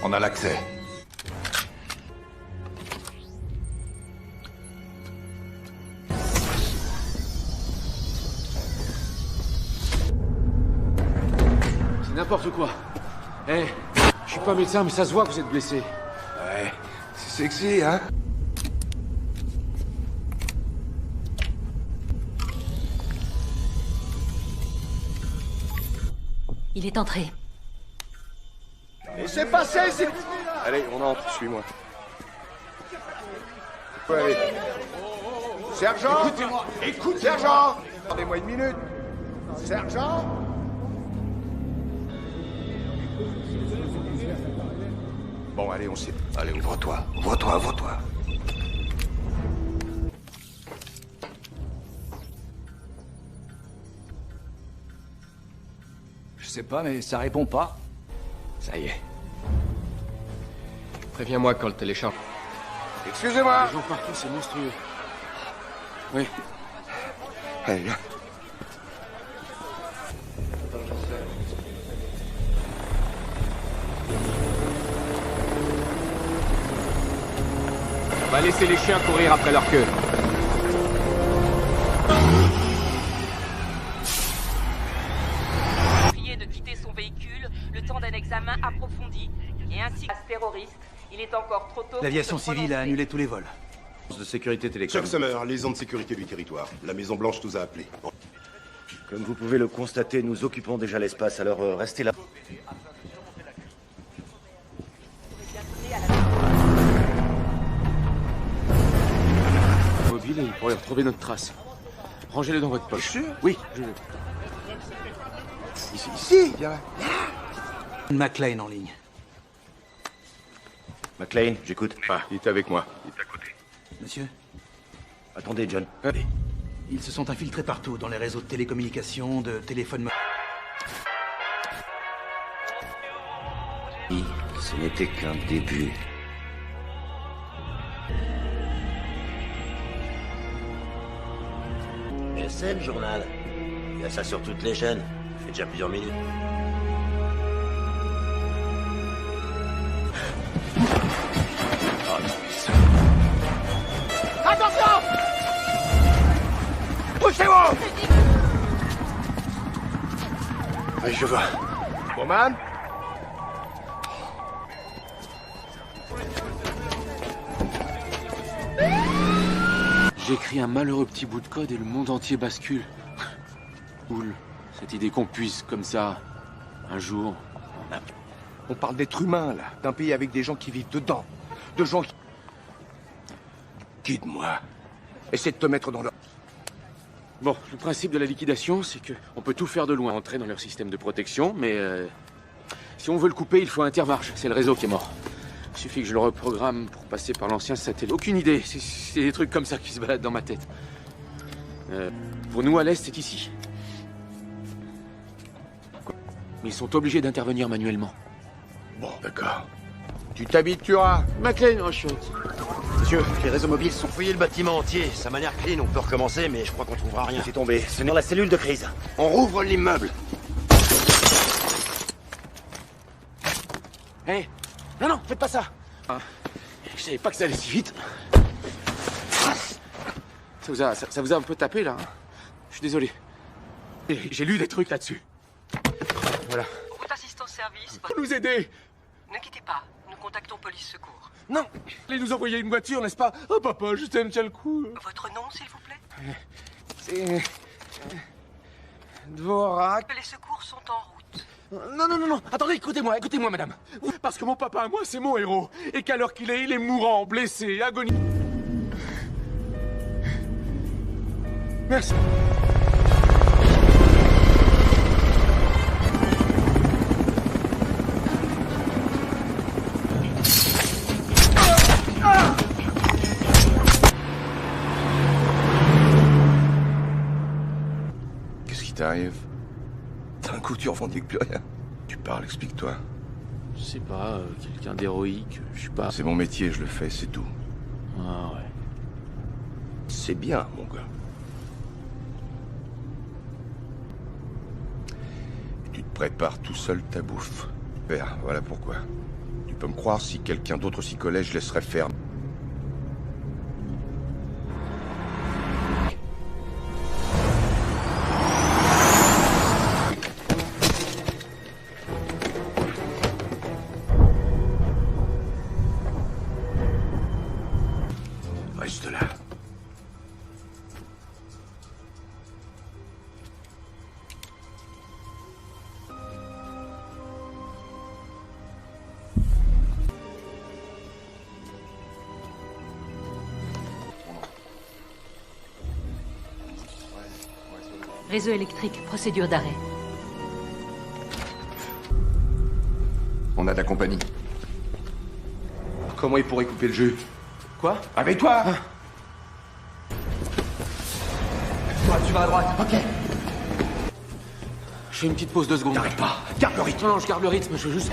On a l'accès.
C'est n'importe quoi. Eh, je suis pas médecin, mais ça se voit que vous êtes blessé.
Ouais, c'est sexy, hein?
Il est entré.
Et c'est passé, c'est... Allez, on entre, suis-moi. Allez. Sergent!
Écoutez-moi, écoutez-moi!
Sergent! Attendez-moi une minute. Sergent! Bon, allez, on s'y... Allez, ouvre-toi, ouvre-toi, ouvre-toi.
Je sais pas, mais ça répond pas.
Ça y est. Préviens-moi quand le télécharge.
Excusez-moi!
Les gens partout, c'est monstrueux. Oui.
Allez, viens.
On va laisser les chiens courir après leur queue.
Prié de quitter son véhicule le temps d'un examen approfondi. Et ainsi que terroriste, il est encore trop tôt.
L'aviation civile a annulé tous les vols.
De sécurité télécom.
Chuck Summer, liaison de sécurité du territoire. La Maison Blanche nous a appelés.
Comme vous pouvez le constater, nous occupons déjà l'espace, alors restez là.
Mobile et il pourrait retrouver notre trace. Rangez-le dans votre poche.
Sûr?
Oui, je...
Ici, viens.
McLean en ligne.
McLean, j'écoute.
Ah, il est avec moi. Il est à côté.
Monsieur?
Attendez, John.
Ils se sont infiltrés partout, dans les réseaux de télécommunications, de téléphones...
Ce n'était qu'un début.
Et c'est le journal. Il y a ça sur toutes les chaînes. Ça fait déjà plusieurs minutes.
Attention! Poussez-vous! Allez, je vois. Bowman?
J'écris un malheureux petit bout de code et le monde entier bascule. Cool. Cette idée qu'on puisse, comme ça, un jour...
On parle d'êtres humains, là. D'un pays avec des gens qui vivent dedans. De gens qui... Guide-moi. Essaie de te mettre dans leur...
Bon, le principe de la liquidation, c'est que on peut tout faire de loin, entrer dans leur système de protection, mais si on veut le couper, il faut Intermarche. C'est le réseau qui est mort. Il suffit que je le reprogramme pour passer par l'ancien satellite. Aucune idée, c'est des trucs comme ça qui se baladent dans ma tête. Pour nous, à l'Est, c'est ici. Mais ils sont obligés d'intervenir manuellement.
Bon, d'accord. Tu t'habitueras.
McLean, oh chouette.
Monsieur, les réseaux mobiles sont fouillés le bâtiment entier. Ça m'a l'air clean, on peut recommencer, mais je crois qu'on trouvera rien.
C'est tombé. C'est dans la cellule de crise.
On rouvre l'immeuble.
Hé Non, non, faites pas ça. Je savais pas que ça allait si vite. Ça vous a un peu tapé, là. Je suis désolé. J'ai lu des trucs là-dessus. Voilà.
Route assistance service.
Faut nous aider.
Ne quittez pas. Nous contactons police secours.
Non. Allez nous envoyer une voiture, n'est-ce pas? Oh, papa, je t'aime, tiens le coup.
Votre nom, s'il vous plaît?
C'est... Dvorak.
Les secours sont en route.
Non. Attendez, écoutez-moi, madame. Parce que mon papa, à moi, c'est mon héros. Et qu'à l'heure qu'il est, il est mourant, blessé, agonisant. Merci.
Qu'est-ce qui t'arrive? D'un coup, tu revendiques plus rien. Tu parles, explique-toi.
Je sais pas, quelqu'un d'héroïque, je sais pas.
C'est mon métier, je le fais, c'est tout.
Ah ouais.
C'est bien, mon gars. Tu te
Prépare tout seul ta bouffe. Père, voilà pourquoi. Tu peux me croire, si quelqu'un d'autre s'y collait, je laisserais faire.
Reste là.
Réseau électrique, procédure d'arrêt.
On a de la compagnie. Comment il pourrait couper le jeu?
Quoi?
Réveille-toi!
Toi, tu vas à droite. Ok. Je fais une petite pause 2 secondes.
T'arrêtes pas. Garde le rythme.
Non, je garde le rythme, je veux juste...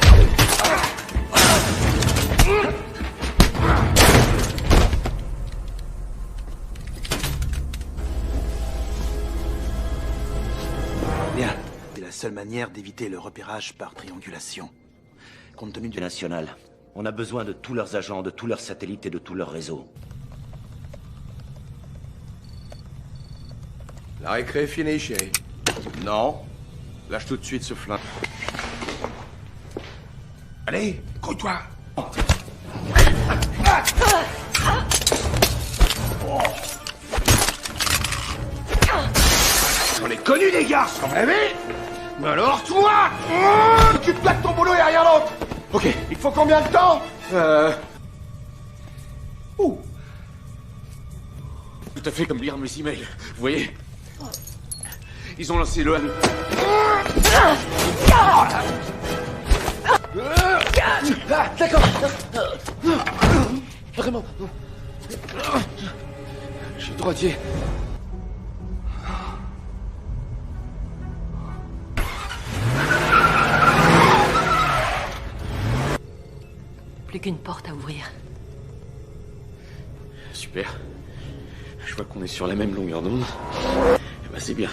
Bien. C'est la seule manière d'éviter le repérage par triangulation. Compte tenu du...
National. On a besoin de tous leurs agents, de tous leurs satellites et de tous leurs réseaux.
La récré est finie, chérie. Non. Lâche tout de suite ce flingue.
Allez, grouille-toi. On est connus, les gars, sans rêver. Mais alors, toi, occupe-toi de ton boulot et rien d'autre.
Ok.
Il faut combien de temps?
Tout à fait comme lire mes emails. Vous voyez? Ils ont lancé le...
D'accord.
Vraiment. Je suis droitier.
Plus qu'une porte à ouvrir.
Super. Je vois qu'on est sur la même longueur d'onde. Eh ben, c'est bien.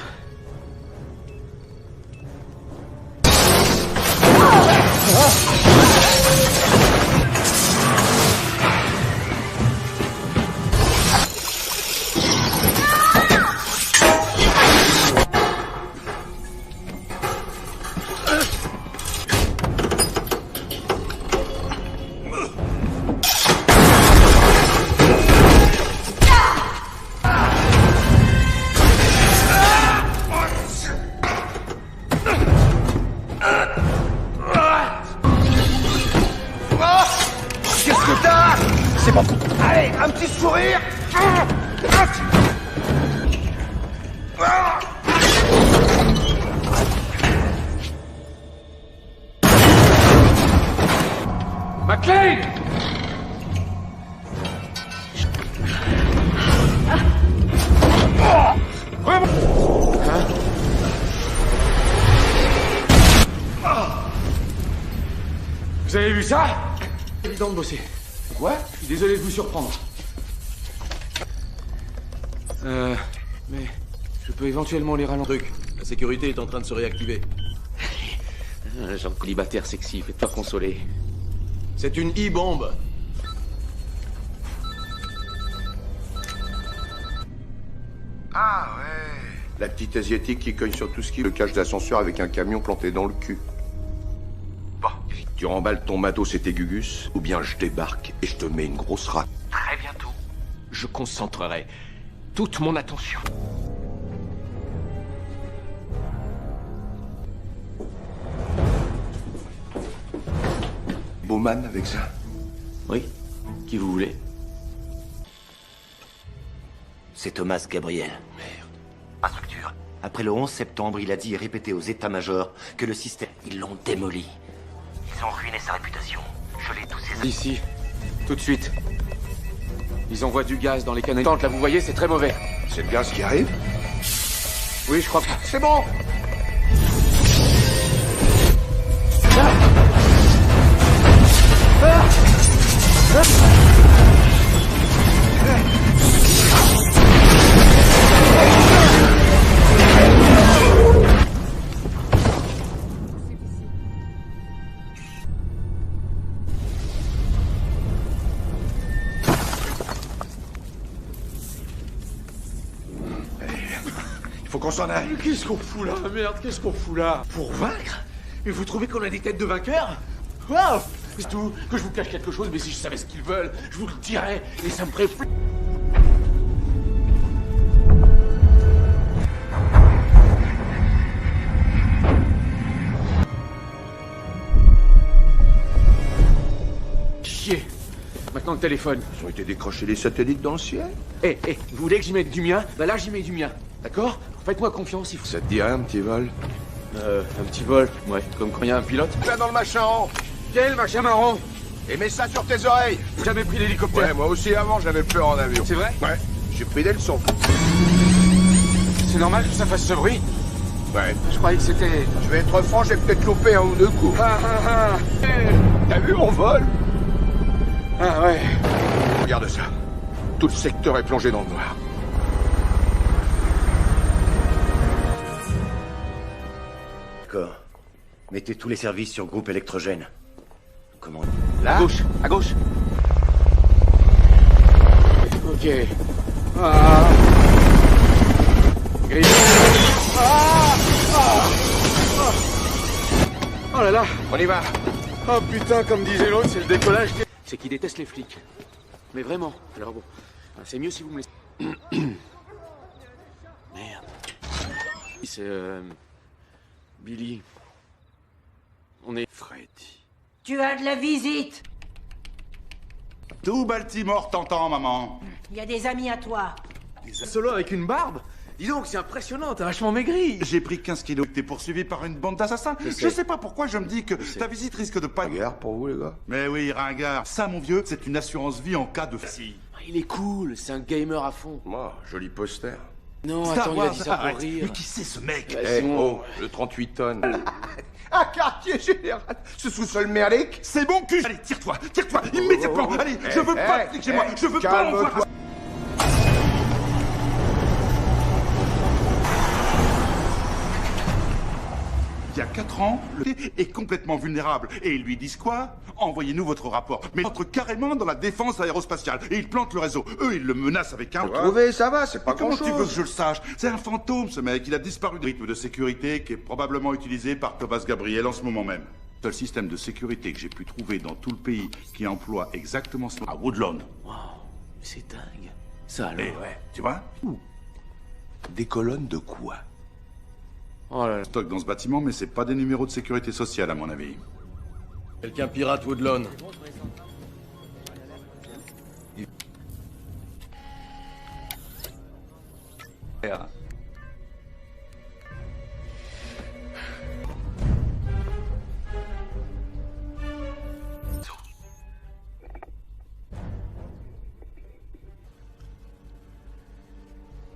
Qu'est-ce que t'as? C'est bon. Allez, un petit sourire.
McClane! Vous avez vu ça? Évident de bosser.
Quoi?
Je suis désolé de vous surprendre. Mais je peux éventuellement les ralentir.
La sécurité est en train de se réactiver.
Un genre de célibataire sexy, faites-toi consoler.
C'est une e-bombe.
Ah ouais. La petite asiatique qui cogne sur tout ce qui le cache d'ascenseur avec un camion planté dans le cul. Bon, tu remballes ton matos et tes gugus, ou bien je débarque et je te mets une grosse rate.
Très bientôt, je concentrerai toute mon attention.
Bowman avec ça?
Oui. Qui vous voulez?
C'est Thomas Gabriel.
Merde.
Instructeur, après le 11 septembre, il a dit et répété aux états-majors que le système... Ils l'ont démoli. Ils ont ruiné sa réputation. Gelé tous ses...
Ici. Tout de suite. Ils envoient du gaz dans les canons. Là, vous voyez, c'est très mauvais.
C'est le gaz qui arrive?
Oui, je crois que...
C'est bon. Faut qu'on s'en aille.
Qu'est-ce qu'on fout là? Merde, qu'est-ce qu'on fout là?
Pour vaincre? Mais vous trouvez qu'on a des têtes de vainqueurs?
Waouh! C'est tout. Que je vous cache quelque chose, mais si je savais ce qu'ils veulent, je vous le dirais, et ça me ferait flipper. Chier. Maintenant le téléphone.
Ils ont été décrocher les satellites dans le ciel.
Vous voulez que j'y mette du mien? Bah là, j'y mets du mien. D'accord? Faites-moi confiance, il faut...
Ça te dirait un petit vol?
Un petit vol? Ouais, comme quand il y a un pilote.
Là dans le machin rond.
Quel machin marron?
Et mets ça sur tes oreilles.
Jamais pris l'hélicoptère.
Ouais, moi aussi avant, j'avais peur en avion.
C'est vrai?
Ouais, j'ai pris des leçons.
C'est normal que ça fasse ce bruit?
Ouais.
Je croyais que c'était...
Je vais être franc, j'ai peut-être loupé un ou deux coups. T'as vu mon vol?
Ah ouais.
Regarde ça. Tout le secteur est plongé dans le noir.
D'accord. Mettez tous les services sur groupe électrogène. Comment?
Là? À gauche. Ok. Gris. Oh là là.
On y va.
Oh putain, comme disait l'autre, c'est le décollage. C'est qu'il déteste les flics. Mais vraiment. Alors bon, c'est mieux si vous me laissez... Merde. C'est Billy. On est...
Freddy.
Tu as de la visite.
Tout Baltimore t'entend, maman.
Il y a des amis à toi.
Solo avec une barbe? Dis donc, c'est impressionnant, t'as vachement maigri.
J'ai pris 15 kilos. T'es poursuivi par une bande d'assassins. Je sais pas pourquoi je me dis que ta visite risque de pas...
Ringard pour vous, les gars?
Mais oui, ringard. Ça, mon vieux, c'est une assurance vie en cas de... Si.
Il est cool, c'est un gamer à fond.
Moi, joli poster.
Non,
Star
attends, il a dit ça
Wars,
pour rire.
Mais qui c'est ce mec?
Oh, le 38 tonnes. Un quartier général. Ce sous-sol merdique.
C'est bon cul. Allez, tire-toi, immédiatement. Allez, je veux pas de flic chez moi. Je veux pas en voir. Il y a 4 ans, le est complètement vulnérable. Et ils lui disent quoi? Envoyez-nous votre rapport. Mais il entre carrément dans la défense aérospatiale. Et ils plantent le réseau. Eux, ils le menacent avec un...
Trouvé, ça va, c'est pas
Comment
grand-chose.
tu veux que je le sache? C'est un fantôme, ce mec. Il a disparu. Rythme de sécurité qui est probablement utilisé par Thomas Gabriel en ce moment même. Seul système de sécurité que j'ai pu trouver dans tout le pays qui emploie exactement ce... à Woodlawn.
Wow, c'est dingue. Ça alors.
Et ouais, tu vois?
Des colonnes de quoi?
Oh là là. Stock dans ce bâtiment, mais c'est pas des numéros de sécurité sociale, à mon avis.
Quelqu'un pirate Woodlawn.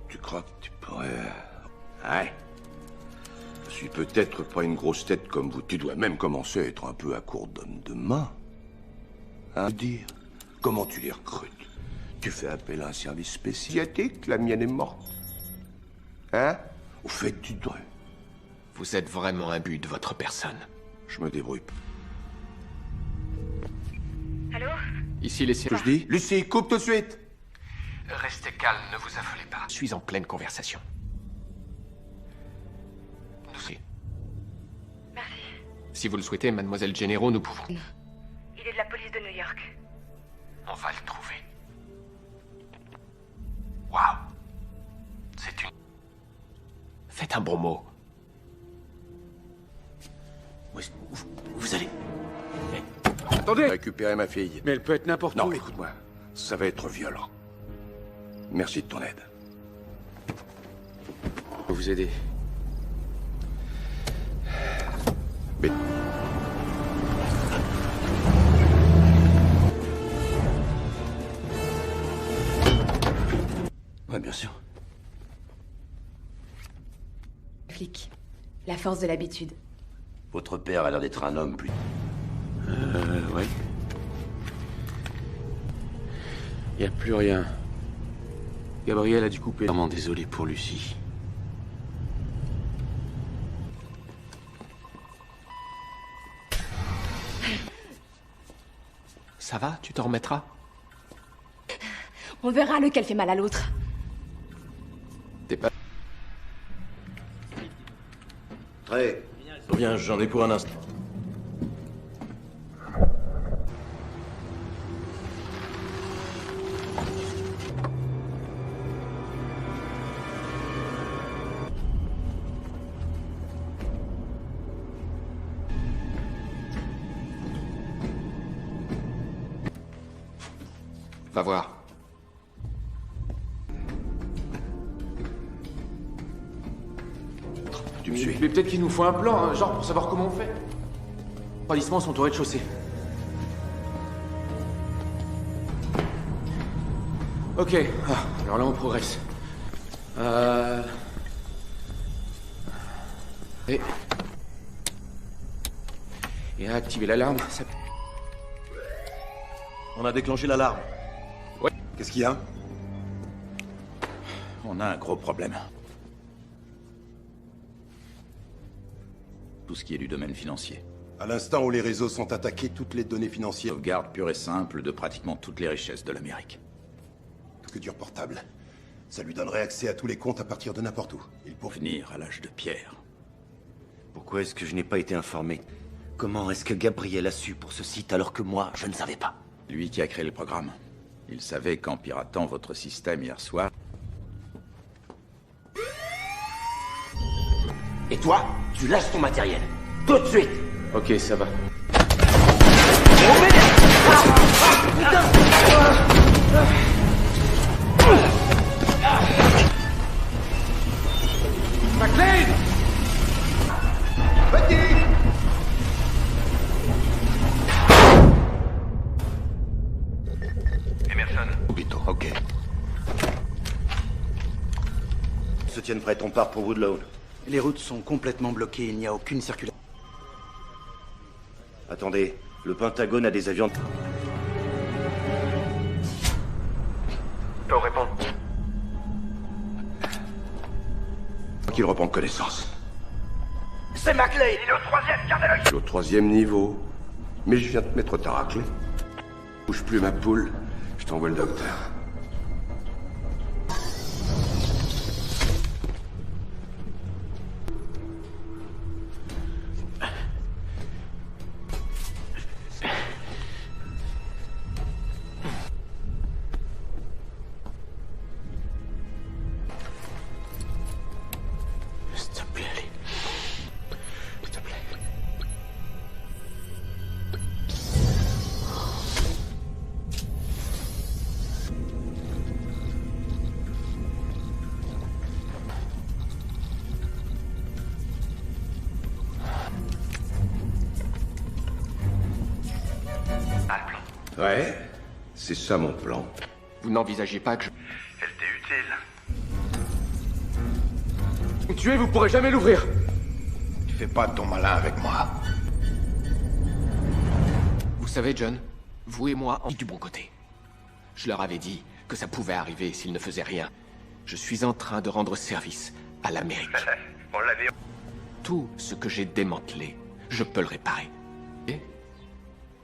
Tu crois que tu pourrais... Ouais. Je suis peut-être pas une grosse tête comme vous. Tu dois même commencer à être un peu à court d'hommes de main. Hein? Dire comment tu les recrutes? Tu fais appel à un service spéciatique? La mienne est morte. Hein? Au fait, tu devrais.
Vous êtes vraiment imbu de votre personne.
Je me débrouille.
Allô?
Ici les...
Que je dis? Lucie, coupe tout de suite.
Restez calme, ne vous affolez pas. Je suis en pleine conversation.
Merci.
Si vous le souhaitez, mademoiselle Gennaro, nous pouvons...
Il est de la police de New York.
On va le trouver. Waouh. C'est une... Faites un bon mot.
Vous allez... Attendez!
Récupérer ma fille.
Mais elle peut être n'importe où.
Non, écoute-moi. Ça va être violent. Merci de ton aide.
Je peux vous aider.
Mais...
Ouais, bien sûr.
Flic. La force de l'habitude.
Votre père a l'air d'être un homme plus...
Ouais. Y a plus rien. Gabriel a dû couper. Vraiment désolé pour Lucie.
Ça va? Tu t'en remettras?
On verra lequel fait mal à l'autre.
T'es pas...
Prêt.
Reviens, j'en ai pour un instant.
Va voir.
Tu me suis. Mais peut-être qu'il nous faut un plan, hein, genre pour savoir comment on fait. Les refroidissements sont au rez-de-chaussée. Ok, alors là on progresse. Et à activer l'alarme, ça...
On a déclenché l'alarme.
Ouais.
Qu'est-ce qu'il y a?
On a un gros problème. Tout ce qui est du domaine financier.
À l'instant où les réseaux sont attaqués, toutes les données financières...
Sauvegarde pure et simple de pratiquement toutes les richesses de l'Amérique.
Que du portable. Ça lui donnerait accès à tous les comptes à partir de n'importe où. Il pourrait...
Venir à l'âge de pierre.
Pourquoi est-ce que je n'ai pas été informé? Comment est-ce que Gabriel a su pour ce site alors que moi, je ne savais pas?
Lui qui a créé le programme. Il savait qu'en piratant votre système hier soir...
Et toi, tu lâches ton matériel. Tout de suite.
Ok, ça va.
McLean! Petit!
Emerson. Obito, ok. Se tiennent prêts, on part pour Woodlawn.
Les routes sont complètement bloquées, il n'y a aucune circulation.
Attendez, le Pentagone a des avions...
On répond. Qu'il reprend connaissance.
C'est McLean! Il est au troisième, gardez-le!
Je suis au 3e niveau. Mais je viens te mettre ta raclée. Bouge plus ma poule, je t'envoie le docteur. Ouais, c'est ça mon plan.
Vous n'envisagez pas que je...
Elle t'est utile.
Me tuer, vous pourrez jamais l'ouvrir.
Tu fais pas ton malin avec moi.
Vous savez, John, vous et moi, on est du bon côté. Je leur avais dit que ça pouvait arriver s'ils ne faisaient rien. Je suis en train de rendre service à l'Amérique.
On l'avait...
Tout ce que j'ai démantelé, je peux le réparer. Et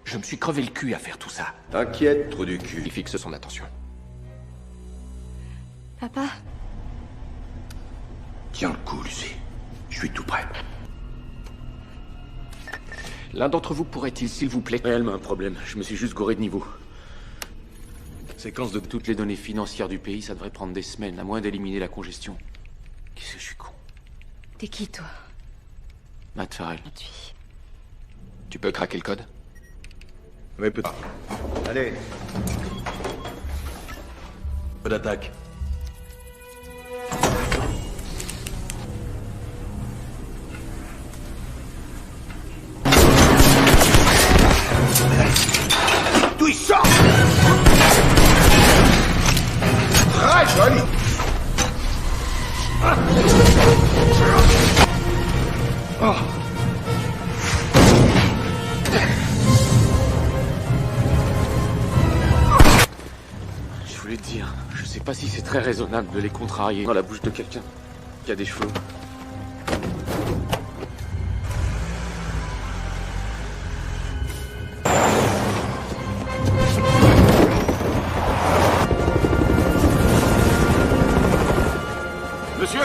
je me suis crevé le cul à faire tout ça.
T'inquiète, trou du cul.
Il fixe son attention.
Papa?
Tiens le coup, Lucie. Je suis tout prêt.
L'un d'entre vous pourrait-il, s'il vous plaît...
Réellement un problème. Je me suis juste goré de niveau. Séquence de toutes les données financières du pays, ça devrait prendre des semaines, à moins d'éliminer la congestion. Qu'est-ce que je suis con.
T'es qui, toi?
Matt Farrell.
Tu peux craquer le code?
Oui, peut-être.
Allez.
Peu d'attaque.
D'où il sort? Ah, joli! Oh.
Je voulais te dire, je sais pas si c'est très raisonnable de les contrarier dans la bouche de quelqu'un qui a des cheveux.
Monsieur!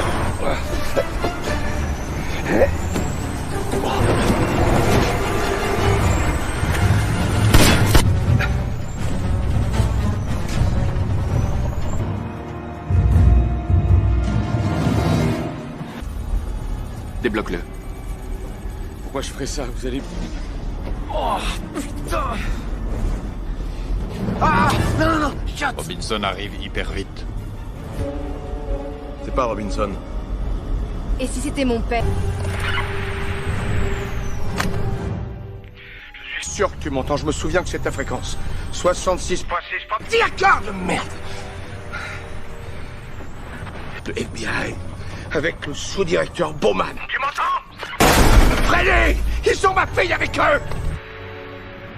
débloque-le.
Pourquoi je ferais ça? Vous allez...
Oh, putain!
Ah! Non, shut!
Robinson arrive hyper vite.
C'est pas Robinson.
Et si c'était mon père?
Je suis sûr que tu m'entends, je me souviens que c'est ta fréquence. 66.6. D'accord de merde! Le FBI, avec le sous-directeur Bowman. Tu m'entends? Freinez! Ils ont ma fille avec eux!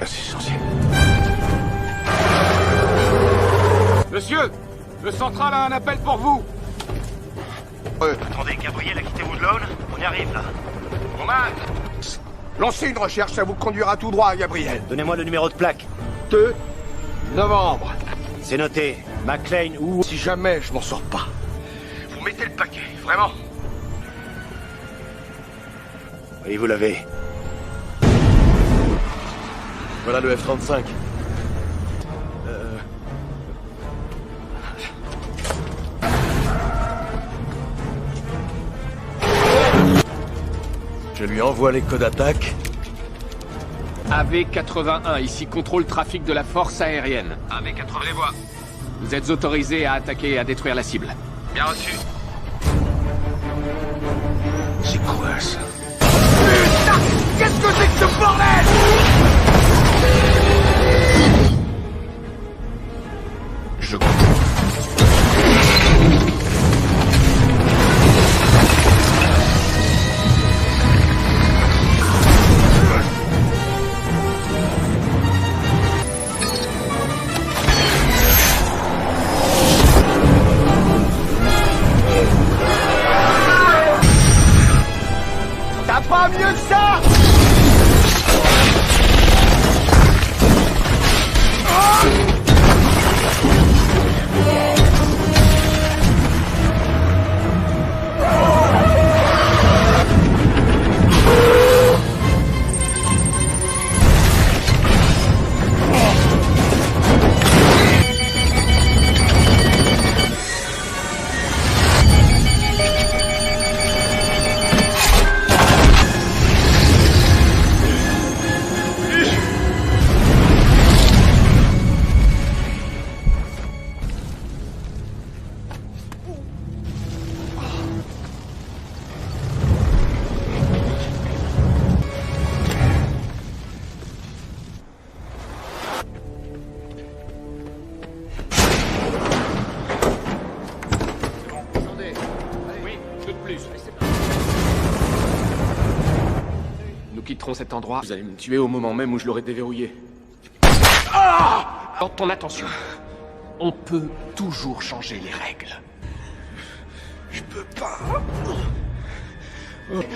C'est censé.
Monsieur! Le central a un appel pour vous!
Attendez, Gabriel a quitté Woodlawn? On y arrive, là.
Bowman! Lancez une recherche, ça vous conduira tout droit à Gabriel.
Donnez-moi le numéro de plaque.
2 novembre.
C'est noté. McLean ou...
Si jamais je m'en sors pas, vous mettez le paquet, vraiment.
Oui, vous l'avez.
Voilà le F-35. Je lui envoie les codes d'attaque.
AV-81, ici contrôle trafic de la force aérienne.
AV-80 les voix.
Vous êtes autorisé à attaquer et à détruire la cible.
Bien reçu.
C'est quoi ça? Putain! Qu'est-ce que c'est que ce bordel?
Je...
T'as pas mieux que ça?
Cet endroit.
Vous allez me tuer au moment même où je l'aurai déverrouillé.
Porte ton attention. On peut toujours changer les règles.
Je peux pas.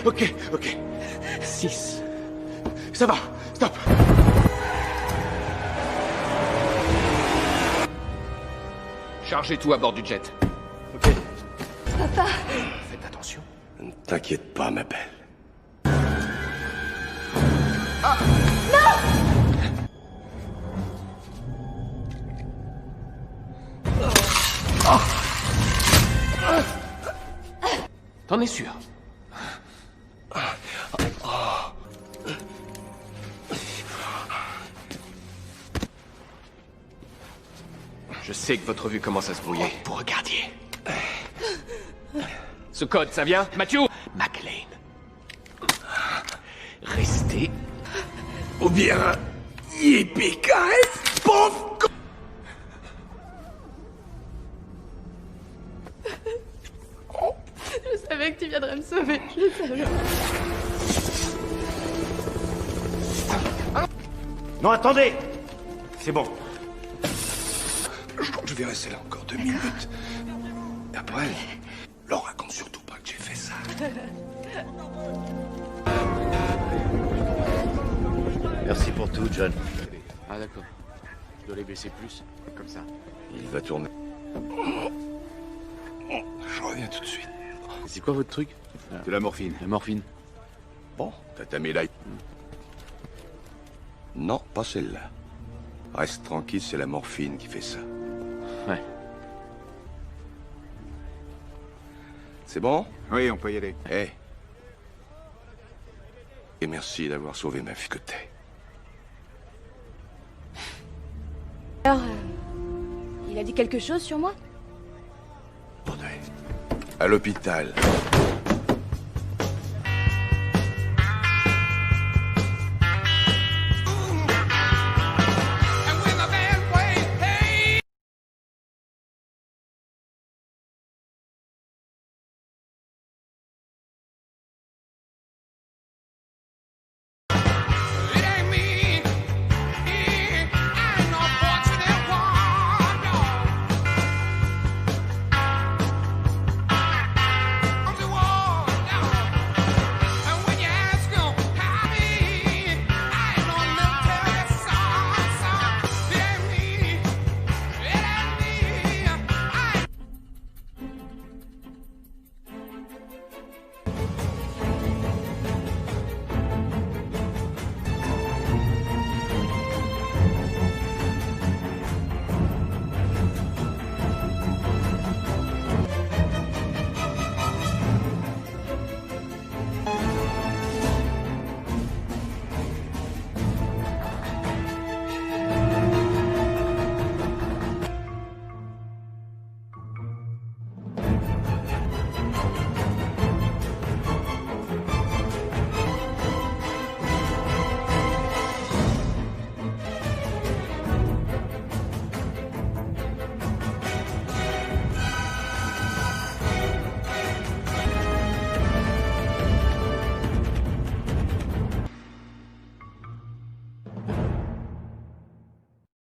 Ok.
6.
Ça va, stop.
Chargez tout à bord du jet.
Ok.
Papa!
Faites attention.
Ne t'inquiète pas, ma belle.
T'en es sûr? Je sais que votre vue commence à se brouiller. Vous regardiez. Ce code, ça vient? Matthew? McLean. Restez.
Ou bien... Yippee-ki-yay, pauvre con...
Je savais que tu viendrais me sauver, je le savais.
Non, attendez! C'est bon.
Je crois que je vais rester là encore 2 minutes. Et après, leur raconte surtout pas que j'ai fait ça.
Merci pour tout, John.
Ah d'accord. Je dois les baisser plus, comme ça.
Il va tourner.
Je reviens tout de suite.
C'est quoi votre truc?
De la morphine.
La morphine.
Bon, t'as ta médaille. Non, pas celle-là. Reste tranquille, c'est la morphine qui fait ça.
Ouais.
C'est bon?
Oui, on peut y aller.
Hé.
Et merci d'avoir sauvé ma fille que t'es.
Alors, il a dit quelque chose sur moi?
À l'hôpital.